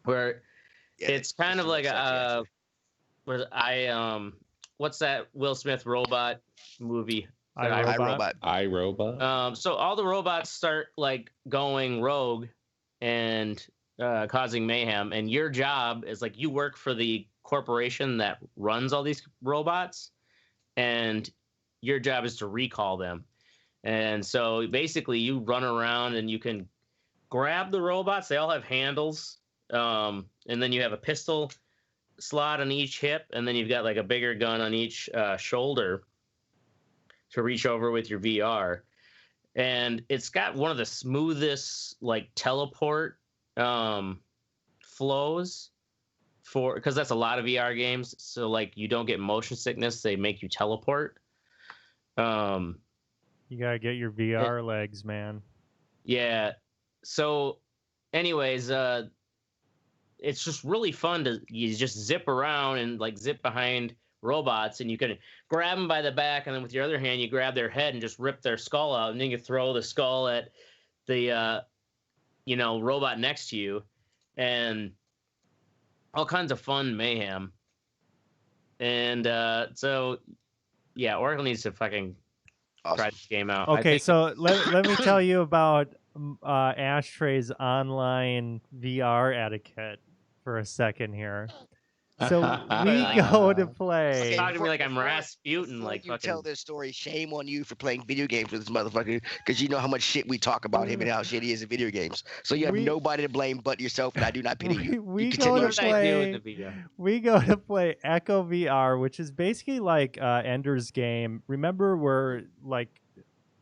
where it's kind of like what's that Will Smith robot movie? iRobot. iRobot. So all the robots start like going rogue and causing mayhem, and your job is like you work for the corporation that runs all these robots, and your job is to recall them. And so basically you run around and you can grab the robots. They all have handles, and then you have a pistol slot on each hip, and then you've got like a bigger gun on each shoulder to reach over with your VR. And it's got one of the smoothest like teleport flows because that's a lot of VR games. So like you don't get motion sickness, they make you teleport. You gotta get your VR legs, man. Yeah. So anyways, it's just really fun to you just zip around and like zip behind robots, and you can grab them by the back, and then with your other hand you grab their head and just rip their skull out, and then you throw the skull at the robot next to you, and all kinds of fun mayhem. And so yeah, Oracle needs to fucking try this game out. I Okay, think so let me tell you about Ashtray's online VR etiquette for a second here. So we go to play. Talking to me like I'm Before- Rasputin, before like you fucking. tell this story, shame on you for playing video games with this motherfucker, because you know how much shit we talk about him and how shit he is in video games. So you have nobody to blame but yourself, and I do not pity you. We You go continue to your What did I do play. with the video? We go to play Echo VR, which is basically like Ender's Game. Remember where, like,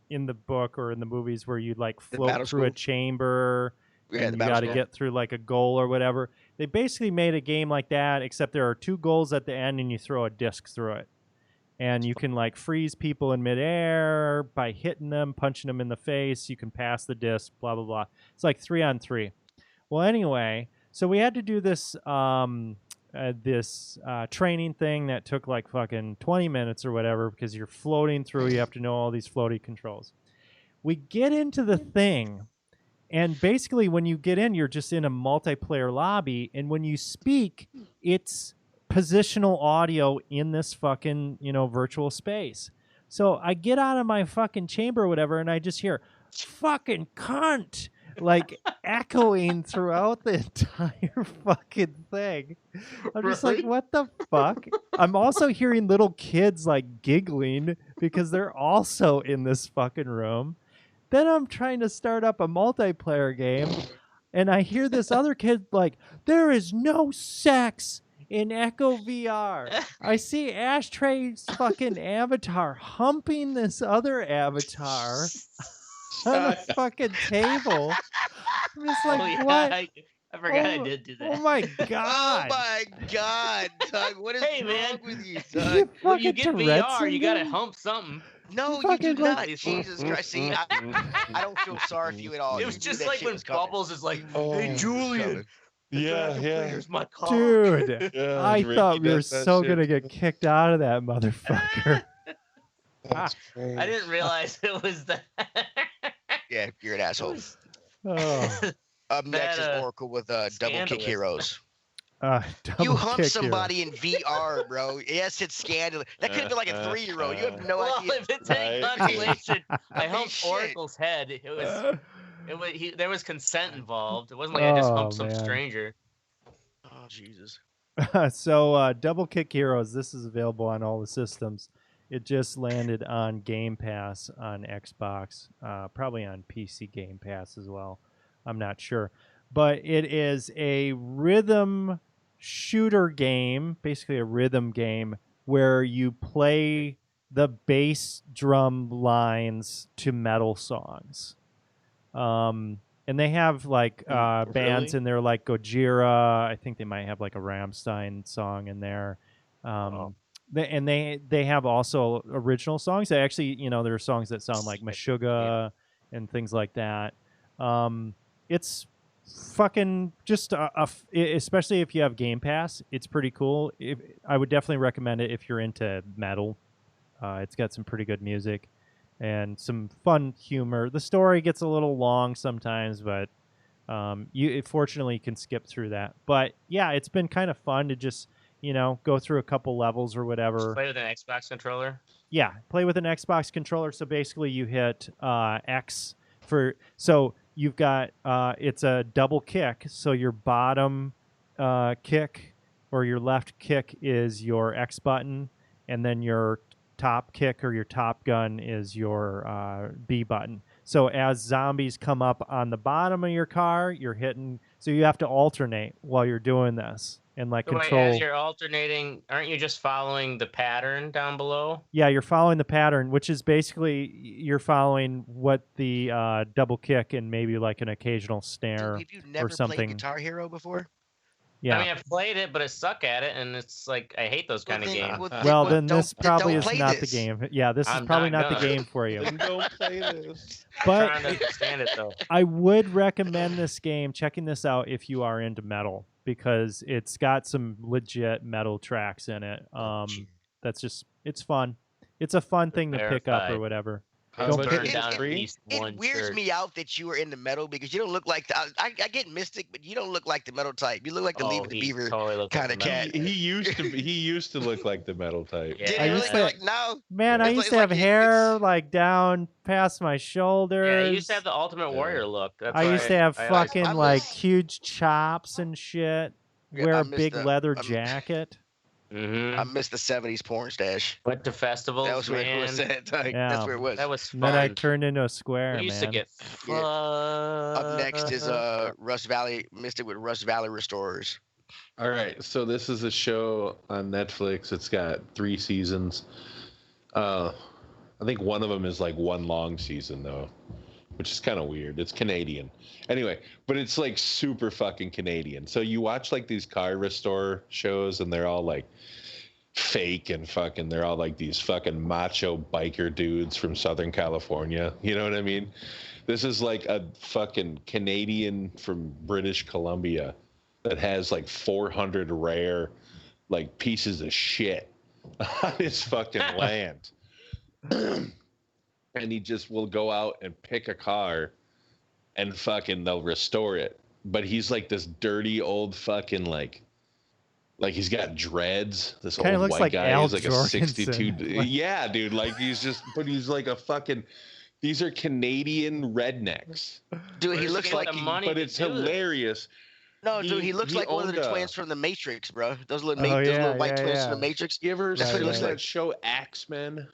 in the book or in the movies where you like float battle through a school? chamber Yeah, and the you battle got to school. get through like a goal or whatever. They basically made a game like that, except there are 2 goals at the end and you throw a disc through it. And you can like freeze people in midair by hitting them, punching them in the face. You can pass the disc, blah, blah, blah. It's like 3-on-3. Well, anyway, so we had to do this training thing that took like fucking 20 minutes or whatever because you're floating through. You have to know all these floaty controls. We get into the thing, and basically when you get in, you're just in a multiplayer lobby, and when you speak, it's positional audio in this fucking, virtual space. So I get out of my fucking chamber or whatever, and I just hear, fucking cunt, like echoing throughout the entire fucking thing. I'm just like, what the fuck? I'm also hearing little kids like giggling because they're also in this fucking room. Then I'm trying to start up a multiplayer game, and I hear this other kid like, there is no sex in Echo VR. I see Ashtray's fucking avatar humping this other avatar on a fucking table. I'm just like, yeah, what? I forgot I did do that. Oh my god! Oh my god, Doug! What is Hey, wrong man. with you, You Doug? When you fucking get Tourette's VR, you gotta syndrome? hump something. No, You you do fucking like- not. Jesus Christ! See, I don't feel sorry for you at all. It You was knew just that like shit when was coming. Bubbles is like, Oh, "Hey, it's Julian, Yeah, yeah. here's my car." Dude, Yeah, I Ricky thought we were does that so shit. gonna get kicked out of that motherfucker. That's great. I didn't realize it was that. Yeah, you're an asshole. Oh, Up next is That, Oracle with double kick scandalous. heroes. double You humped kick somebody in VR, bro. Yes, it's scandalous. That could have been like a 3-year-old. You have no Well, idea. if it's any Right. consolation, I I mean, humped shit. Oracle's head. Hero. There was consent involved. It wasn't like I just Oh, humped some man. stranger. Oh Jesus. So, Double Kick Heroes, this is available on all the systems. It just landed on Game Pass on Xbox, probably on PC Game Pass as well. I'm not sure. But it is a rhythm shooter game, basically a rhythm game, where you play the bass drum lines to metal songs. And they have like bands Really? in there like Gojira. I think they might have like a Rammstein song in there. They have also original songs. They actually, there are songs that sound like Meshuggah and things like that. It's fucking just especially if you have Game Pass, it's pretty cool. I would definitely recommend it if you're into metal. It's got some pretty good music and some fun humor. The story gets a little long sometimes, but you fortunately can skip through that. But yeah, it's been kind of fun to just go through a couple levels or whatever. Play with an Xbox controller. Yeah, play with an Xbox controller. So basically, you hit X for. So you've got it's a double kick. So your bottom kick or your left kick is your X button, and then your top kick or your top gun is your B button. So as zombies come up on the bottom of your car, you're hitting. So you have to alternate while you're doing this and like So wait, control. as you're alternating, aren't you just following the pattern down below? Yeah, you're following the pattern, which is basically you're following what the double kick and maybe like an occasional snare. Dude, have you never something. played Guitar Hero before? Yeah. I mean, I've played it, but I suck at it, and it's like I hate those kind of games. Well, then this probably don't is play not this. the game. Yeah, this is I'm probably not not the gonna. game for you. Then don't play this. I'm But trying to understand it though. I would recommend this game, checking this out if you are into metal, because it's got some legit metal tracks in it. That's just, it's fun. It's a fun thing to pick up or Verified. whatever. How Don't much pick Burn is down at free? least one It weirds church. me out that you are into metal because you don't look like I get Mystic, but you don't look like the metal type. You look like the Leave It to he Beaver. totally looks kinda like the metal cat. He used to look like the metal type. Yeah. Did I it really? used to- Like, no. Man, I It's used like- to have like hair it's- like down past my shoulders. Yeah, you used to have the Ultimate Warrior look. That's I why used to have I always- fucking I was- like huge chops and shit. wear I a missed big the- leather I'm- jacket. Mm-hmm. I missed the +70s porn stash. Went to festivals, That was where it was man. at. Like, Yeah. That's where it was. That was And then I fun. turned into a square, We used man. to get Yeah. Up next is Rust Valley Mistic with Rust Valley Restorers. All right, so this is a show on Netflix. It's got 3 seasons. I think one of them is like one long season though, which is kind of weird. It's Canadian. Anyway, but it's like super fucking Canadian. So you watch like these car restore shows and they're all like fake and fucking, they're all like these fucking macho biker dudes from Southern California. You know what I mean? This is like a fucking Canadian from British Columbia that has like 400 rare like pieces of shit on his fucking land. And he just will go out and pick a car and fucking they'll restore it. But he's like this dirty old fucking like he's got dreads. This Kinda old looks white like guy. Al He's like Jorgensen. a 62. Yeah, dude. Like but he's like a fucking. These are Canadian rednecks. Dude, he Where's looks he like get the money But to it's do this? hilarious. no, dude. He looks he like one of owned the a- twins from the Matrix, bro. Those little, Oh, those yeah, little white yeah, twins yeah. from the Matrix. You ever Right, seen right. that show Axemen?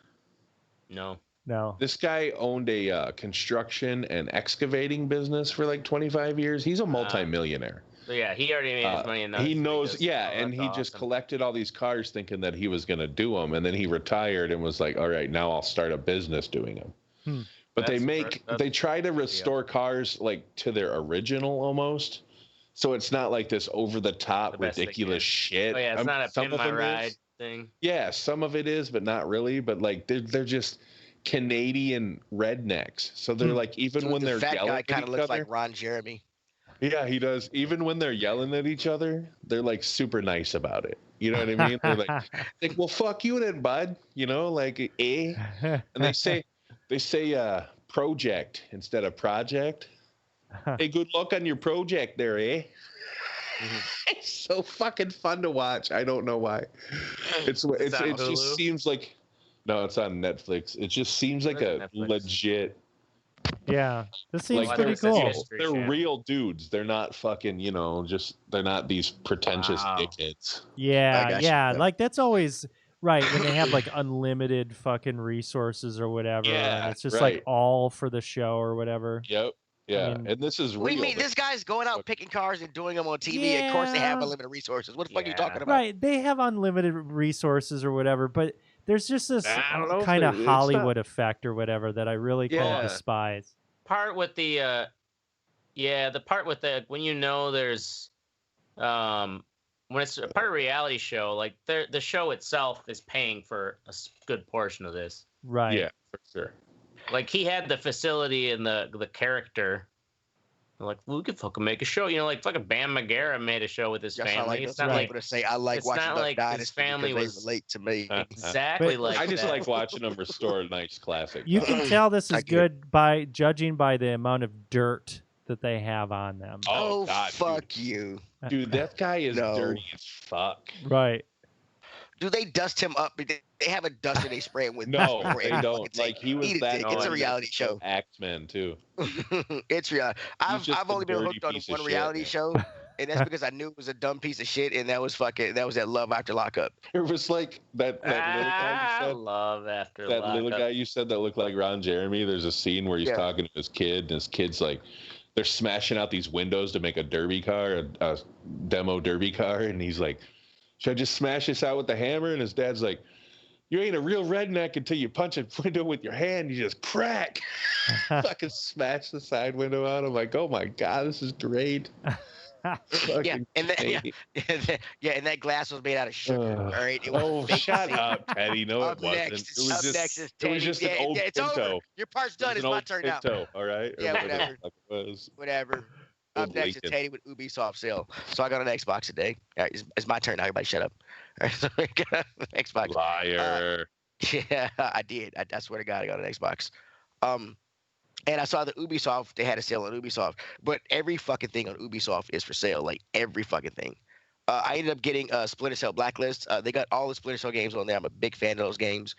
No. No. This guy owned a construction and excavating business for like 25 years. He's a multimillionaire. So yeah, he already made his money enough. He so knows, just- yeah, oh, and that's he just awesome. collected all these cars thinking that he was going to do them. And then he retired and was like, all right, now I'll start a business doing them. Hmm. But That's they try to restore cars like to their original almost. So it's not like this over the top The best they ridiculous shit. Oh yeah, it's not a some pin of my them ride is. thing. Yeah, some of it is, but not really. But like they're just Canadian rednecks. So they're like even Dude, when the they're fat yelling guy at kind of each looks other. like Ron Jeremy. Yeah, he does. Even when they're yelling at each other, they're like super nice about it. You know what I mean? They're like, well, fuck you then, bud. You know, like, eh? And they say project instead of project. Hey, good luck on your project there, eh? It's so fucking fun to watch. I don't know why. It Hulu? just seems like no, it's on Netflix. It just seems like Where's a Netflix? legit. Yeah, this seems Like pretty they're cool. History They're Channel. real dudes. They're not fucking, they're not these pretentious Wow. dickheads. Yeah, gotcha. yeah, Yeah. like that's always right when they have like unlimited fucking resources or whatever, Yeah, and it's just right. like all for the show or whatever. Yep. Yeah. mean- And this is real. What do you mean? This guy's going out picking cars and doing them on TV. Of course, they have Yeah. unlimited resources. What the fuck are you Yeah. talking about? Right, they have unlimited resources or whatever, but there's just this I don't know if kind of it's not- Hollywood effect or whatever that I really kind Yeah. of despise. Part with the the part with the when there's when it's a part of a reality show, like the show itself is paying for a good portion of this. Right. Yeah, for sure. Like he had the facility and the character. Like we could fucking make a show, like fucking Bam Margera made a show with his Just sound family. like it's those not people like to say I like it's watching not Duck like his Dynasty family because was- they relate to me. exactly But- like I just that. like watching them restore a nice classic. You can tell this I is get good by judging by the amount of dirt that they have on them. Oh, God, fuck you. Dude, that guy is No. dirty as fuck. Right. Do they dust him up? They have a duster they spray him with. No, before they every don't. fucking Like take. he was Eat a that. dick. No, It's a I reality show. Axeman too. It's reality. just I've a only been dirty hooked on piece of one shit, reality man. show, and that's because I knew it was a dumb piece of shit, and that was that Love After Lockup. It was like that little guy you said. love after That little lockup. guy you said that looked like Ron Jeremy. There's a scene where he's Yeah. talking to his kid, and his kid's like, they're smashing out these windows to make a derby car, a demo derby car, and he's like, should I just smash this out with the hammer? And his dad's like, you ain't a real redneck until you punch a window with your hand. You just crack. Fucking smash the side window out. I'm like, oh my god, this is great. Yeah, Fucking and that, Canadian. yeah, and that glass was made out of sugar. Ugh. All right. It was Oh, fake shut seed. up, Teddy. No, Up it wasn't. next, It was up just, next is it Teddy. was just Yeah, an old yeah, it's Pinto. over. Your part's It done. was It's an my old turn now. Pinto, all right? Or Yeah, whatever the whatever. fuck it was. Whatever. Up Old next is Lincoln. Teddy with Ubisoft sale. So I got an Xbox today. All right, it's my turn now. Everybody shut up. All right, so I got an Xbox. Liar. Yeah, I did. I swear to God, I got an Xbox. And I saw the Ubisoft, they had a sale on Ubisoft, but every fucking thing on Ubisoft is for sale, like every fucking thing. I ended up getting Splinter Cell Blacklist. They got all the Splinter Cell games on there. I'm a big fan of those games.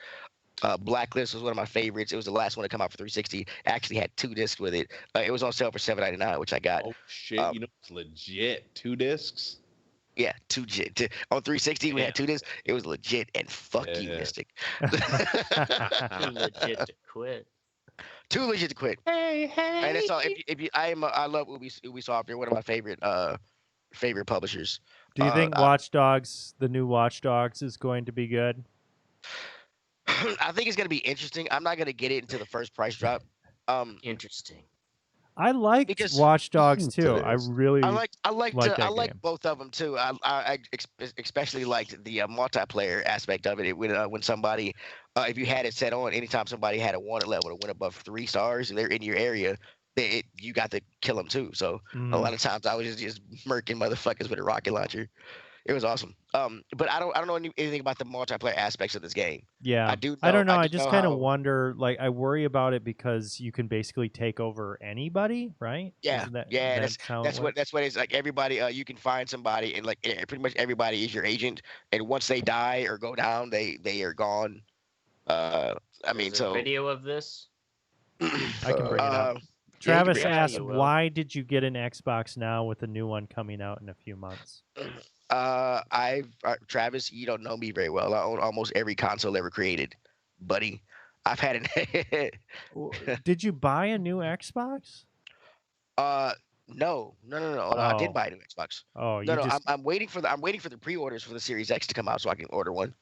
Blacklist was one of my favorites. It was the last one to come out for 360. Actually had 2 discs with it. It was on sale for $7.99, which I got. Oh shit! You know it's legit. 2 discs. Yeah, on 360 we had Yeah. tunas. It was legit, and fuck you, Yeah. Mystic. Too legit to quit. Too legit to quit. Hey, And that's all. hey. I love Ubisoft. They're one of my favorite publishers. Do you think I, Watch Dogs, the new Watch Dogs, is going to be good? I think it's gonna be interesting. I'm not gonna get it until the first price drop. Interesting. I liked Because Watch Dogs It too. I is. really I like like that game. both of them too. Especially liked the multiplayer aspect of it. When somebody, if you had it set on, anytime somebody had a wanted level that went above 3 stars and they're in your area, you got to kill them too. So a Mhm. lot of times I was just murking motherfuckers with a rocket launcher. It was awesome. But I don't know anything about the multiplayer aspects of this game. Yeah. I do know, I don't know. I do just know kind of how- wonder. Like, I worry about it because you can basically take over anybody, right? Yeah, Isn't that, yeah. how That's it what works? that's what it's like. Everybody, you can find somebody, and like pretty much everybody is your agent. And once they die or go down, they are gone. I mean, Is there so video of this? I can bring it up. yeah, Travis Yeah, asked, you will. "Why did you get an Xbox now with a new one coming out in a few months?" Travis, you don't know me very well. I own almost every console ever created, buddy. I've had an Did you buy a new Xbox? no. I did Oh, buy a new Xbox. oh, No, you no, just I'm waiting for the pre-orders for the Series X to come out so I can order one.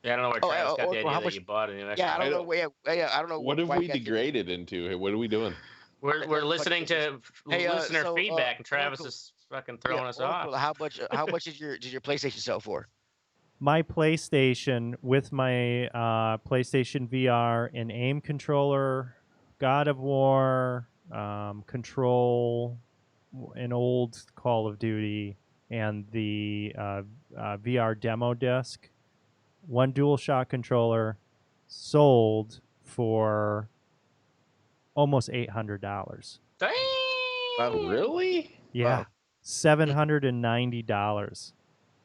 Yeah, I don't know where Oh, Travis got the or idea how that much? you bought a new Xbox. Yeah, I don't know. don't- Yeah, I don't know What have why we you guys did- degraded into? What are we doing? We're listening to Hey, listener so, feedback, and Travis Oracle- is fucking throwing us off. Oracle, how much did your PlayStation sell for? my PlayStation with my PlayStation VR, an aim controller, God of War, Control, an old Call of Duty, and the VR demo disc, one DualShock controller, sold for almost $800. Dang! Oh, really? Yeah, Wow. $790.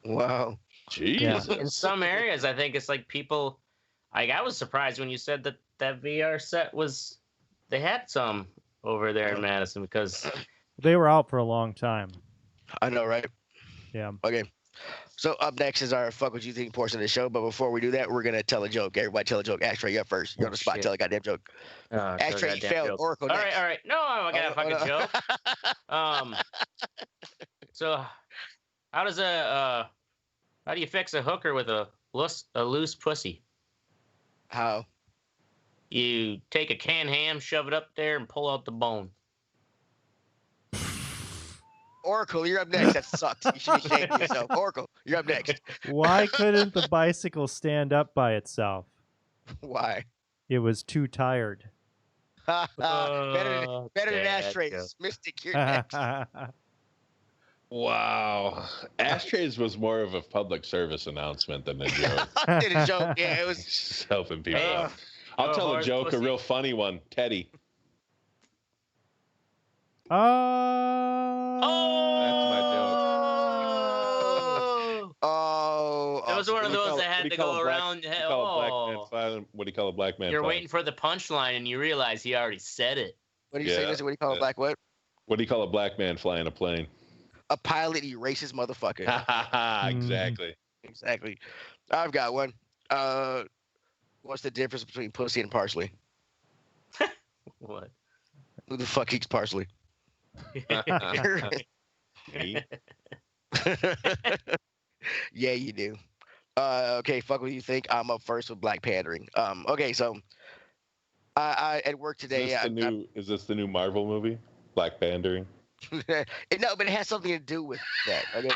Wow. Jesus. In some areas, I think it's like people. Like I was surprised when you said that VR set was. They had some over there in Madison because They were out for a long time. I know, right? Yeah. Okay. So up next is our fuck what you think portion of the show. But before we do that, we're gonna tell a joke. Everybody tell a joke. Ashtray, you're up first. You're on the spot. Shit. Tell a goddamn joke. Ashtray, you failed. Oracle. All next. right. No, I got a fucking joke. So how does how do you fix a hooker with a loose pussy? How? You take a canned ham, shove it up there, and pull out the bone. Oracle, you're up next. That sucks. You should be ashamed of yourself. Oracle, you're up next. Why couldn't the bicycle stand up by itself? Why? It was too tired. better than bad Ashtray. joke. Mystic, you're next. Wow. Ashtrays was more of a public service announcement than a joke. I did a joke. Yeah, it was. Just helping people Hey, out. I'll tell a horse joke, pussy. a real funny one. Teddy. Oh. That was one of What do you those call that it? had What do to you call go a black- around. What do you call a black man flying? What do you call a black man You're flying? waiting for the punchline and you realize he already said it. What do you say? Yeah. Listen, what do you call a black what? What do you call a black man flying a plane? A pilot, you racist motherfucker. Exactly. Exactly. I've got one. What's the difference between pussy and parsley? What? Who the fuck eats parsley? Me? Yeah, you do. Okay, fuck what you think. I'm up first with black pandering. Okay, so I at work today. Is this the new Marvel movie? Black Pandering? No, but it has something to do with that. Okay.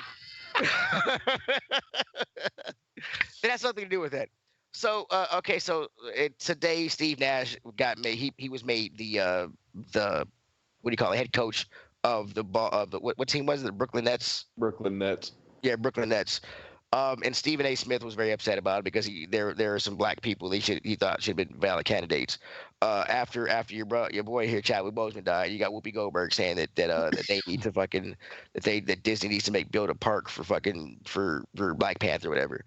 It has something to do with that. So okay, so today Steve Nash got made. He was made the what do you call it? Head coach of the ball of the what team was it? The Brooklyn Nets. Brooklyn Nets. Yeah, Brooklyn Nets. And Stephen A. Smith was very upset about it because there are some black people he thought should have been valid candidates. After your boy here, Chadwick Boseman died, you got Whoopi Goldberg saying that they need to fucking that Disney needs to build a park for Black Panther or whatever.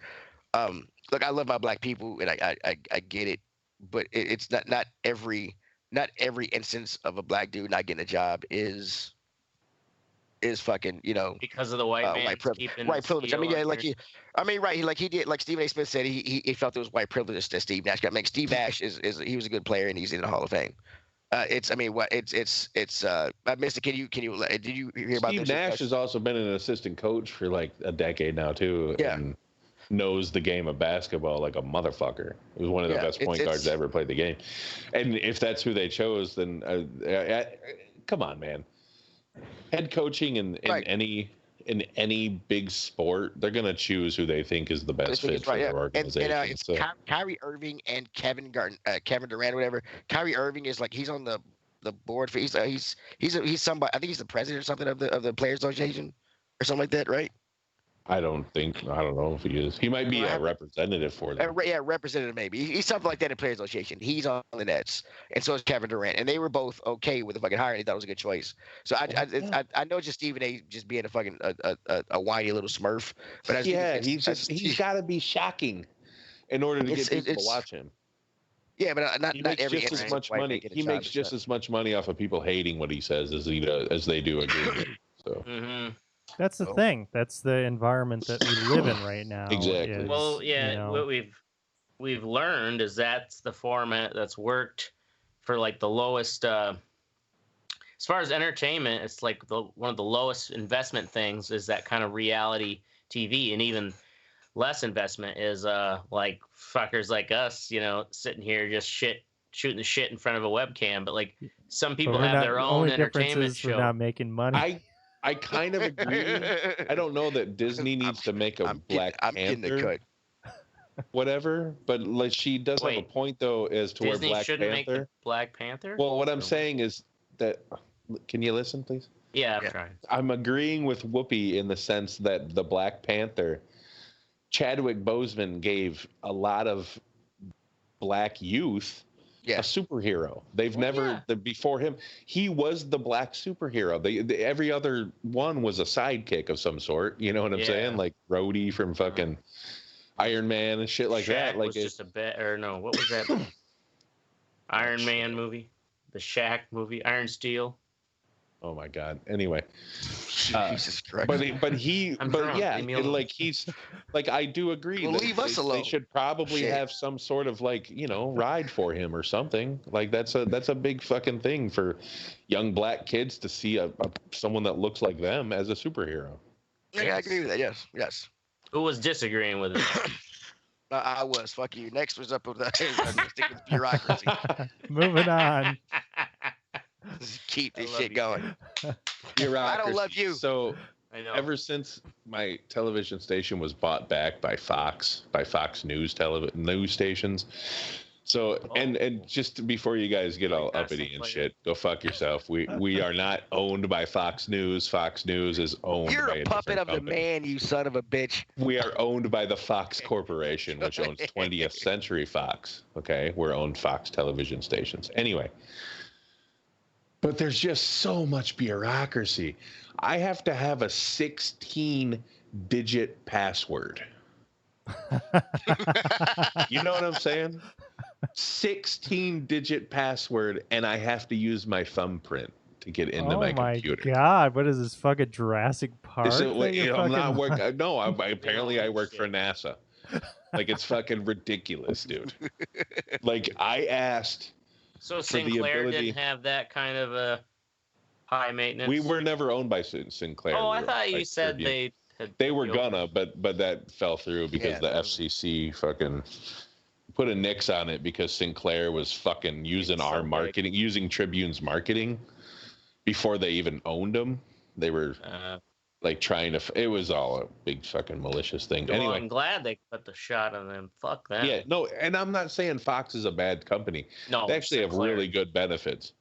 Look, I love my black people and I get it, but it's not every instance of a black dude not getting a job is is fucking, because of the white man white privilege. keeping White privilege. I mean, yeah, like right. he did, like Stephen A. Smith said, he felt it was white privilege that Steve Nash got. I mean, Steve Nash he was a good player and he's in the Hall of Fame. Mister, did you hear about this? Steve Nash has also been an assistant coach for like a decade now too. Yeah. And knows the game of basketball like a motherfucker. He was one of the best point guards that ever played the game. And if that's who they chose, then come on, man. Head coaching in any big sport, they're gonna choose who they think is the best fit for their organization. And it's Kyrie Irving and Kevin Durant, whatever. Kyrie Irving is like he's on the board for he's somebody. I think he's the president or something of the Players Association or something like that, right? I don't know if he is. He might be a representative for them. Representative maybe. He's something like that in Players Association. He's on the Nets, and so is Kevin Durant, and they were both okay with the fucking hire. And they thought it was a good choice. So I know just Stephen A. just being a fucking a whiny little Smurf, but he's got to be shocking in order to get people to watch him. Yeah, but not every just as much money. He makes just as much money off of people hating what he says as they do agreeing. So. Mm-hmm. That's the thing. That's the environment that we live in right now. Exactly. Well, yeah. What we've learned is that's the format that's worked for like the lowest. As far as entertainment, it's like one of the lowest investment things is that kind of reality TV, and even less investment is like fuckers like us, sitting here just shooting the shit in front of a webcam. But like some people have their own entertainment show. We're not making money. I kind of agree. I don't know that Disney needs to make a Black Panther, whatever. But like she does have a point though, as to Disney where shouldn't make the Black Panther. Well, what I'm saying is that. Can you listen, please? Yeah, I'm trying. I'm agreeing with Whoopi in the sense that the Black Panther, Chadwick Boseman gave a lot of black youth. A superhero. Before him, he was the black superhero. Every other one was a sidekick of some sort. You know what I'm saying? Like Rhodey from fucking Iron Man and shit like Shaq that. Like was just a bit, or no? What was that? Iron Man movie, the Shaq movie, Iron Steel. Oh my God. Anyway, Jesus Christ. He's like, I do agree. Well, leave us alone. They should probably have some sort of like, ride for him or something. Like that's a big fucking thing for young black kids to see someone that looks like them as a superhero. Yeah, I agree with that. Yes. Who was disagreeing with it? I was. Fuck you. Next was up with Mistic with bureaucracy. Moving on. Keep this shit going. I don't love you. So ever since my television station was bought back by Fox News news stations. So and just before you guys get all uppity and shit, go fuck yourself. We are not owned by Fox News. Fox News is owned You're by a puppet of the man, you son of a bitch. We are owned by the Fox Corporation, which owns 20th Century Fox. Okay, we're owned Fox television stations. Anyway. But there's just so much bureaucracy. I have to have a 16-digit password. You know what I'm saying? 16-digit password, and I have to use my thumbprint to get into my computer. Oh my God! What is this fucking Jurassic Park? I'm not working. No, apparently I work for NASA. Like it's fucking ridiculous, dude. Like I asked. So Sinclair didn't have that kind of a high maintenance. We were never owned by Sinclair. Oh, I thought you said they were gonna, but that fell through because the FCC fucking put a nix on it because Sinclair was fucking using our marketing, using Tribune's marketing before they even owned them. They were like trying to. It was all a big fucking malicious thing. Well, anyway, I'm glad they put the shot on them. Fuck that. Yeah, no, and I'm not saying Fox is a bad company. No, they actually have really good benefits.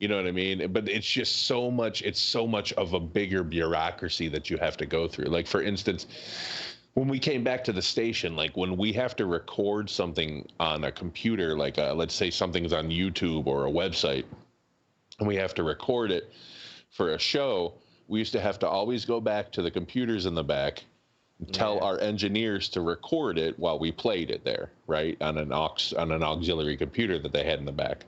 You know what I mean? But it's just so much. It's so much of a bigger bureaucracy that you have to go through. Like for instance, when we came back to the station, like when we have to record something on a computer, like let's say something's on YouTube or a website, and we have to record it for a show. We used to have to always go back to the computers in the back and tell our engineers to record it while we played it there, right? On an auxiliary computer that they had in the back.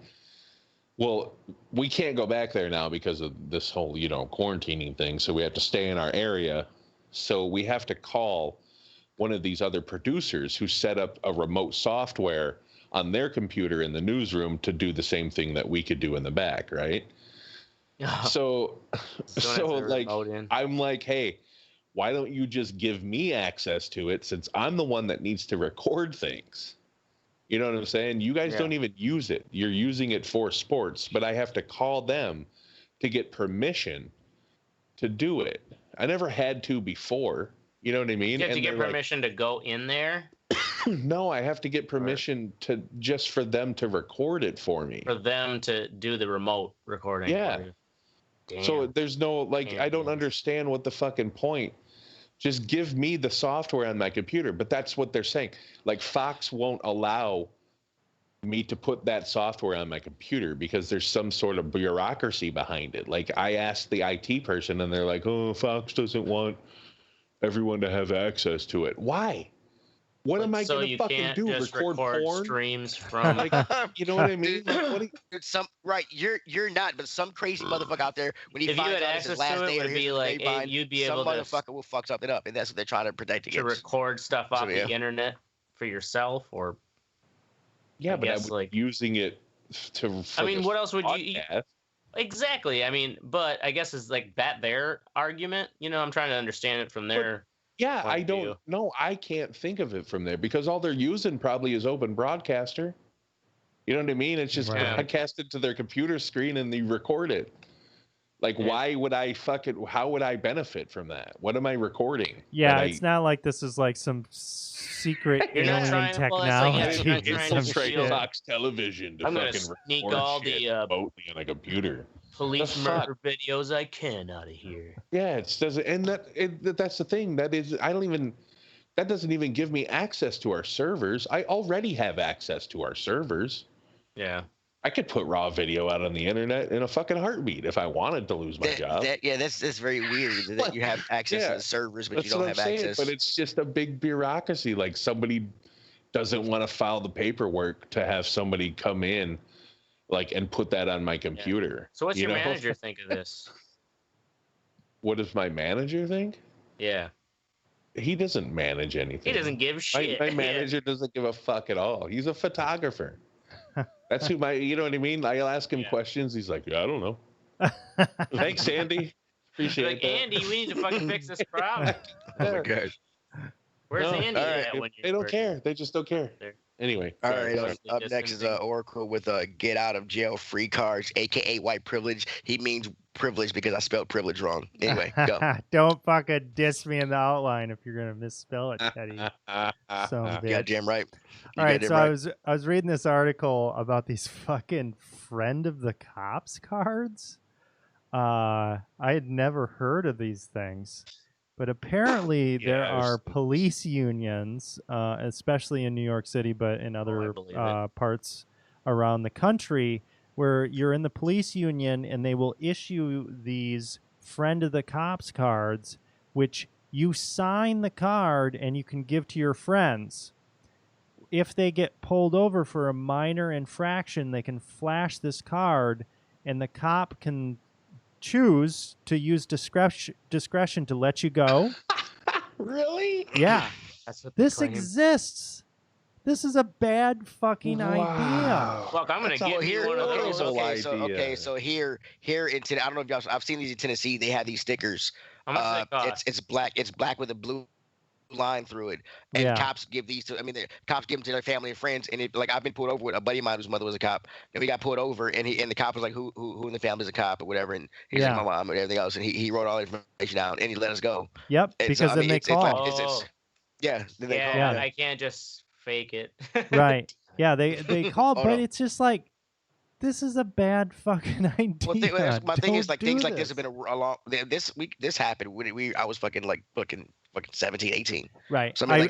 Well, we can't go back there now because of this whole, quarantining thing. So we have to stay in our area. So we have to call one of these other producers who set up a remote software on their computer in the newsroom to do the same thing that we could do in the back, right? So like, I'm like, hey, why don't you just give me access to it since I'm the one that needs to record things? You know what I'm saying? You guys don't even use it. You're using it for sports, but I have to call them to get permission to do it. I never had to before. You know what I mean? You have to get permission to go in there? No, I have to get permission just for them to record it for me. For them to do the remote recording. Yeah. So there's no, I don't understand what the fucking point. Just give me the software on my computer. But that's what they're saying. Like, Fox won't allow me to put that software on my computer because there's some sort of bureaucracy behind it. Like, I asked the IT person and they're like, oh, Fox doesn't want everyone to have access to it. Why? What am I going to fucking do? Record porn? Streams from, you know what I mean? Like, you're not, but some crazy motherfucker out there, when he finds out his last day or his deadline, you'd be able some motherfucker will fuck something up, and that's what they're trying to protect against. To record stuff off the internet for yourself, or but I was using it to. I mean, what else would you? Exactly. I mean, but I guess it's like their argument. I'm trying to understand it from their. Yeah, I don't know. I can't think of it from there because all they're using probably is Open Broadcaster. You know what I mean? It's just broadcasted to their computer screen and they record it. Like, why would I how would I benefit from that? What am I recording? Yeah, it's not like this is like some secret alien technology. Infiltrate Fox Television to fucking sneak all the remotely on a computer. Police murder videos I can out of here. Yeah, it doesn't, and that's the thing. That doesn't even give me access to our servers. I already have access to our servers. Yeah. I could put raw video out on the internet in a fucking heartbeat if I wanted to lose my job. That's very weird that you have access to the servers, but you don't have access. But it's just a big bureaucracy. Like, somebody doesn't want to file the paperwork to have somebody come in, and put that on my computer. Yeah. So what's your manager think of this? What does my manager think? Yeah. He doesn't manage anything. He doesn't give shit. My manager doesn't give a fuck at all. He's a photographer. That's who you know what I mean? I'll ask him questions. He's like, I don't know. Thanks, Andy. Appreciate that. Andy, we need to fucking fix this problem. Oh my gosh. Where's Andy at when they don't care. They just don't care. Anyway. All right. Up next is Oracle with get out of jail free cards, aka white privilege. He means privilege because I spelled privilege wrong. Anyway, go. Don't fucking diss me in the outline if you're gonna misspell it, Teddy. Goddamn right. All right, so right. I was reading this article about these fucking friend of the cops cards. I had never heard of these things. But apparently there are police unions, especially in New York City, but in other parts around the country, where you're in the police union and they will issue these friend of the cops cards, which you sign the card and you can give to your friends. If they get pulled over for a minor infraction, they can flash this card and the cop can choose to use discretion to let you go. Really? Yeah. This exists. This is a bad fucking idea. Look, I'm gonna give you one of those. So here in Tennessee, I don't know if y'all. I've seen these in Tennessee. They have these stickers. How much they cost? It's black. It's black with a blue line through it, and cops give these to. I mean, the cops give them to their family and friends. And I've been pulled over with a buddy of mine whose mother was a cop, and we got pulled over, and the cop was like, "Who in the family is a cop or whatever?" And he's like, "My mom," and everything else, and he wrote all the information down, and he let us go. Yep, and because then they call. I can't just fake it. Right. Yeah, they call, but it's just like, this is a bad fucking idea. My thing is, like, things like this have been a long. This happened when I was fucking 17, 18. Right. So I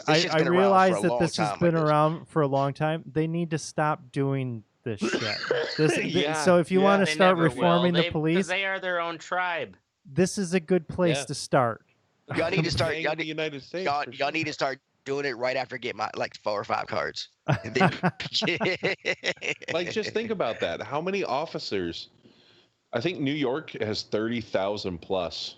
realize that this has been around for a long time. They need to stop doing this shit. So if you want to start reforming the police, because they are their own tribe. This is a good place to start. Y'all need to start. The United States. Y'all need to start doing it right after I get my like 4 or 5 cards. And then, Like, just think about that. How many officers? I think New York has 30,000 plus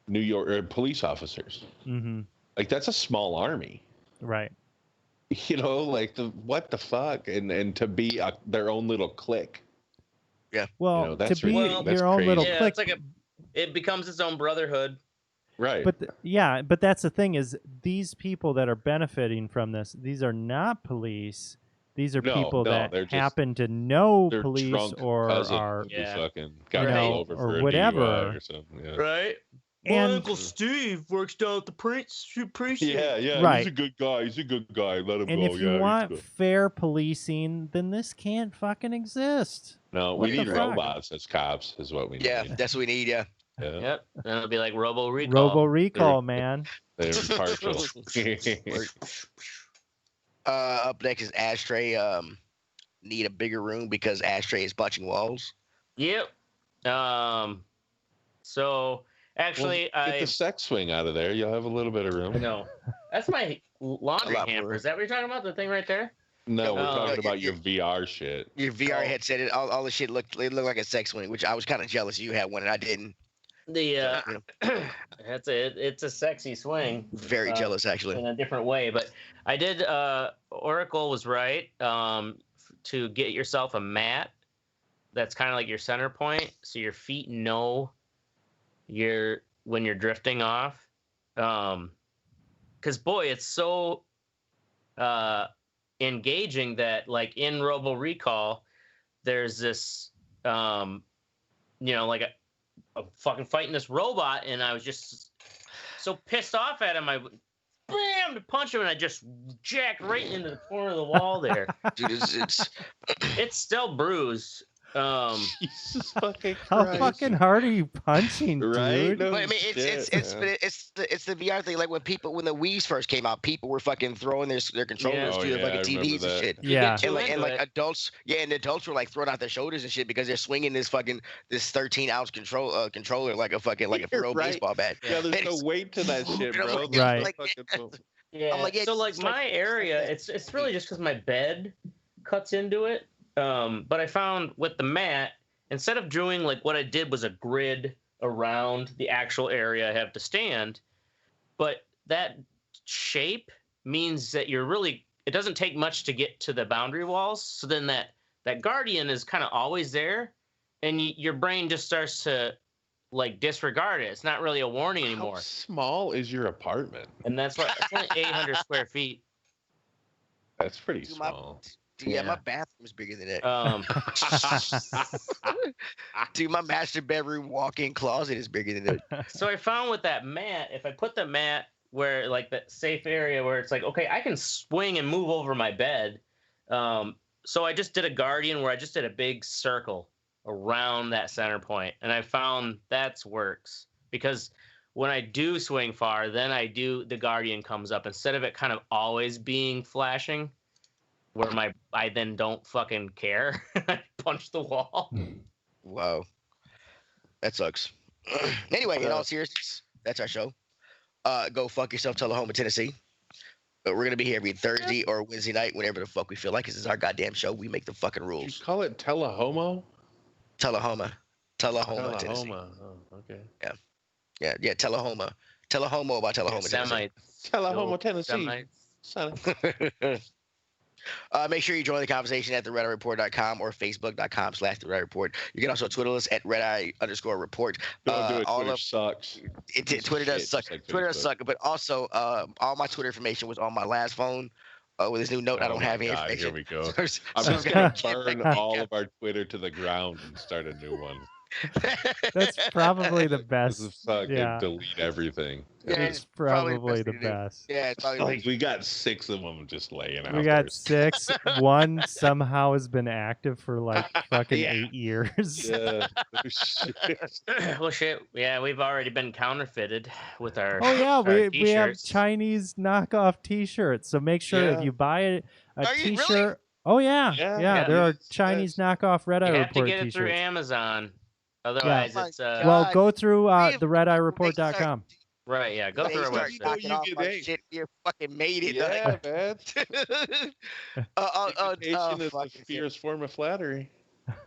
New York police officers. Mm-hmm. Like, that's a small army. Right. You know, like what the fuck, and to be their own little clique. Yeah. Well, You know, that's to be ridiculous. That's your own little crazy. Yeah, clique. it's like it becomes its own brotherhood. Right. But but that's the thing is these people that are benefiting from this, these are not police. These are people that they're just- happen to know Their police drunk or cousin are who Yeah. fucking got Right. pulled over or for a whatever. DUI or something. Yeah. Right. And- Uncle Steve works down at the precinct. Yeah, Right. He's a good guy. He's a good guy. Let him and go. if you he's want good. fair policing, then this can't fucking exist. No, what we the need fuck? robots as cops. Is what we need. yeah, that's what we need. Yeah. Yeah. Yep. And it'll be like Robo Recall. Robo recall, man. They're impartial. Up next is Ashtray. Need a bigger room because Ashtray is bunching walls. Yep. So actually, Well, get the sex swing out of there. You'll have a little bit of room. no, that's my laundry A lot hamper. more. Is that what you're talking about? The thing right there? No, we're No, talking no, about you- your VR shit. Your VR Oh. headset, all the shit looked like a sex swing, which I was kind of jealous you had one and I didn't. The You know, it's a sexy swing. very jealous actually. In a different way, but I did. Oracle was right. To get yourself a mat that's kind of like your center point, so your feet know when you're drifting off. Because boy, it's so engaging that like in Robo Recall, there's this like a fucking fighting this robot, and I was just so pissed off at him. I bam to punch him, and I just jacked right into the corner of the wall there. Dude, It's still bruised. Jesus fucking How Christ. fucking hard are you punching, Right? dude? No but I mean, shit, it's man. the VR thing. Like when the Wii's first came out, people were fucking throwing their controllers Oh, through the yeah, I fucking remember TVs and that. shit. Yeah. Too And into like it. adults, and adults were like throwing out their shoulders and shit because they're swinging this 13-ounce controller like a You're real right. baseball bat. Yeah, there's no It's- weight to that shit, You know, bro. like, There's no Right. fucking- Yeah. I'm like, yeah, so like it's like- my area, it's really just because my bed cuts into it. But I found with the mat, instead of doing like what I did was a grid around the actual area I have to stand, but that shape means that it doesn't take much to get to the boundary walls. So then that guardian is kind of always there, and your brain just starts to like disregard it. It's not really a warning How anymore. small is your apartment? And that's why it's only 800 square feet. That's pretty Dude, my- small. Dude, yeah, my Yeah. bathroom is bigger than that. Dude, my master bedroom walk-in closet is bigger than that. So I found with that mat, if I put the mat where like that safe area where it's like, okay, I can swing and move over my bed. So I just did a guardian where I just did a big circle around that center point, and I found that's works because when I do swing far, then the guardian comes up instead of it kind of always being flashing, where I then don't fucking care. I punch the wall. Wow. That sucks. Anyway, in all seriousness, that's our show. Go fuck yourself, Tullahoma, Tennessee. But we're gonna be here every Thursday or Wednesday night, whenever the fuck we feel like. This is our goddamn show. We make the fucking You rules. call it Tullahoma? Tullahoma, Tennessee. Tullahoma. Oh, okay. Yeah, Tullahoma. Tullahoma about Tullahoma, Tennessee. Semites. Tullahoma, Tennessee. Semites. Son. Make sure you join the conversation at theredeyereport.com or facebook.com/theredeyereport. You can also Twitter us at redeye_report. Don't do it. all Twitter of- sucks. Twitter does Shit, suck. just like Twitter does Facebook. suck. But also, all my Twitter information was on my last phone. With this new note, I don't Oh have my any God, information. Here we go. So I'm I'm just gonna gonna burn all of our Twitter to the ground and start a new one. That's probably the This best. is fucking Yeah. delete everything. Yeah, It's it's probably probably the the best thing to do. best. Yeah, it's probably Like, we got 6 of them just laying out We there. got 6. One somehow has been active for like fucking Yeah. 8 years. Yeah. Shit. Well, shit. Yeah, we've already been counterfeited with our. Oh yeah, our we have t-shirts. Chinese knockoff T-shirts. So make sure if Yeah. you buy a Are you really? T-shirt. Oh yeah, Yeah, yeah. There are yes, Chinese yes. knockoff Red Eye You have to Report get it through T-shirts. Amazon. Otherwise, Yeah. it's Oh my Well, God, go through we have- theredeyereport.com. Right, yeah. Go They through our start website. knocking You off get our eight. shit. You fucking made it. Yeah, man. Imitation is fuck, the purest form of flattery.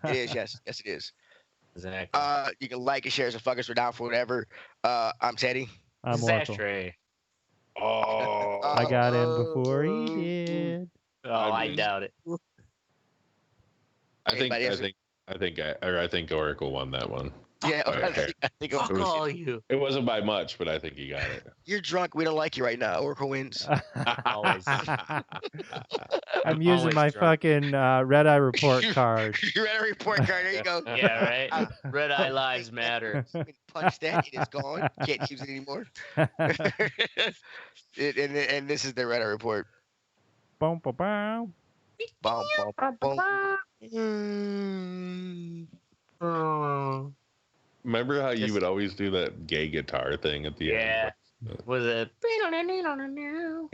it is. Yes, yes, it is. Exactly. You can like and share so fuckers. We're down for whatever. I'm Teddy. I'm This is Oracle. Ashtray. Oh, I got in before he did. Oh, I I mean- doubt it. Anybody else? I think Oracle won that one. Yeah, Okay. I think Fuck was- all you. It wasn't by much, but I think he got it. you're drunk. We don't like you right now. Oracle wins. Always. I'm using always my drunk. fucking red eye report card. You're at a report card. There you go. Yeah, right? Red Eye Lives Matter. Punch that. It is gone. Can't use it anymore. And this is the Reddit report. Boom, boom, boom. Bum, bum, bum. Mm. Remember how you Just- would always do that gay guitar thing at the Yeah. end? Was it?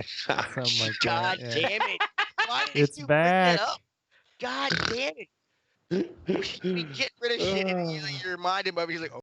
Something like God that. Yeah. damn it. Why did It's you bring that back. up? God damn it. We should be getting rid of shit and you're reminded of it. He's like,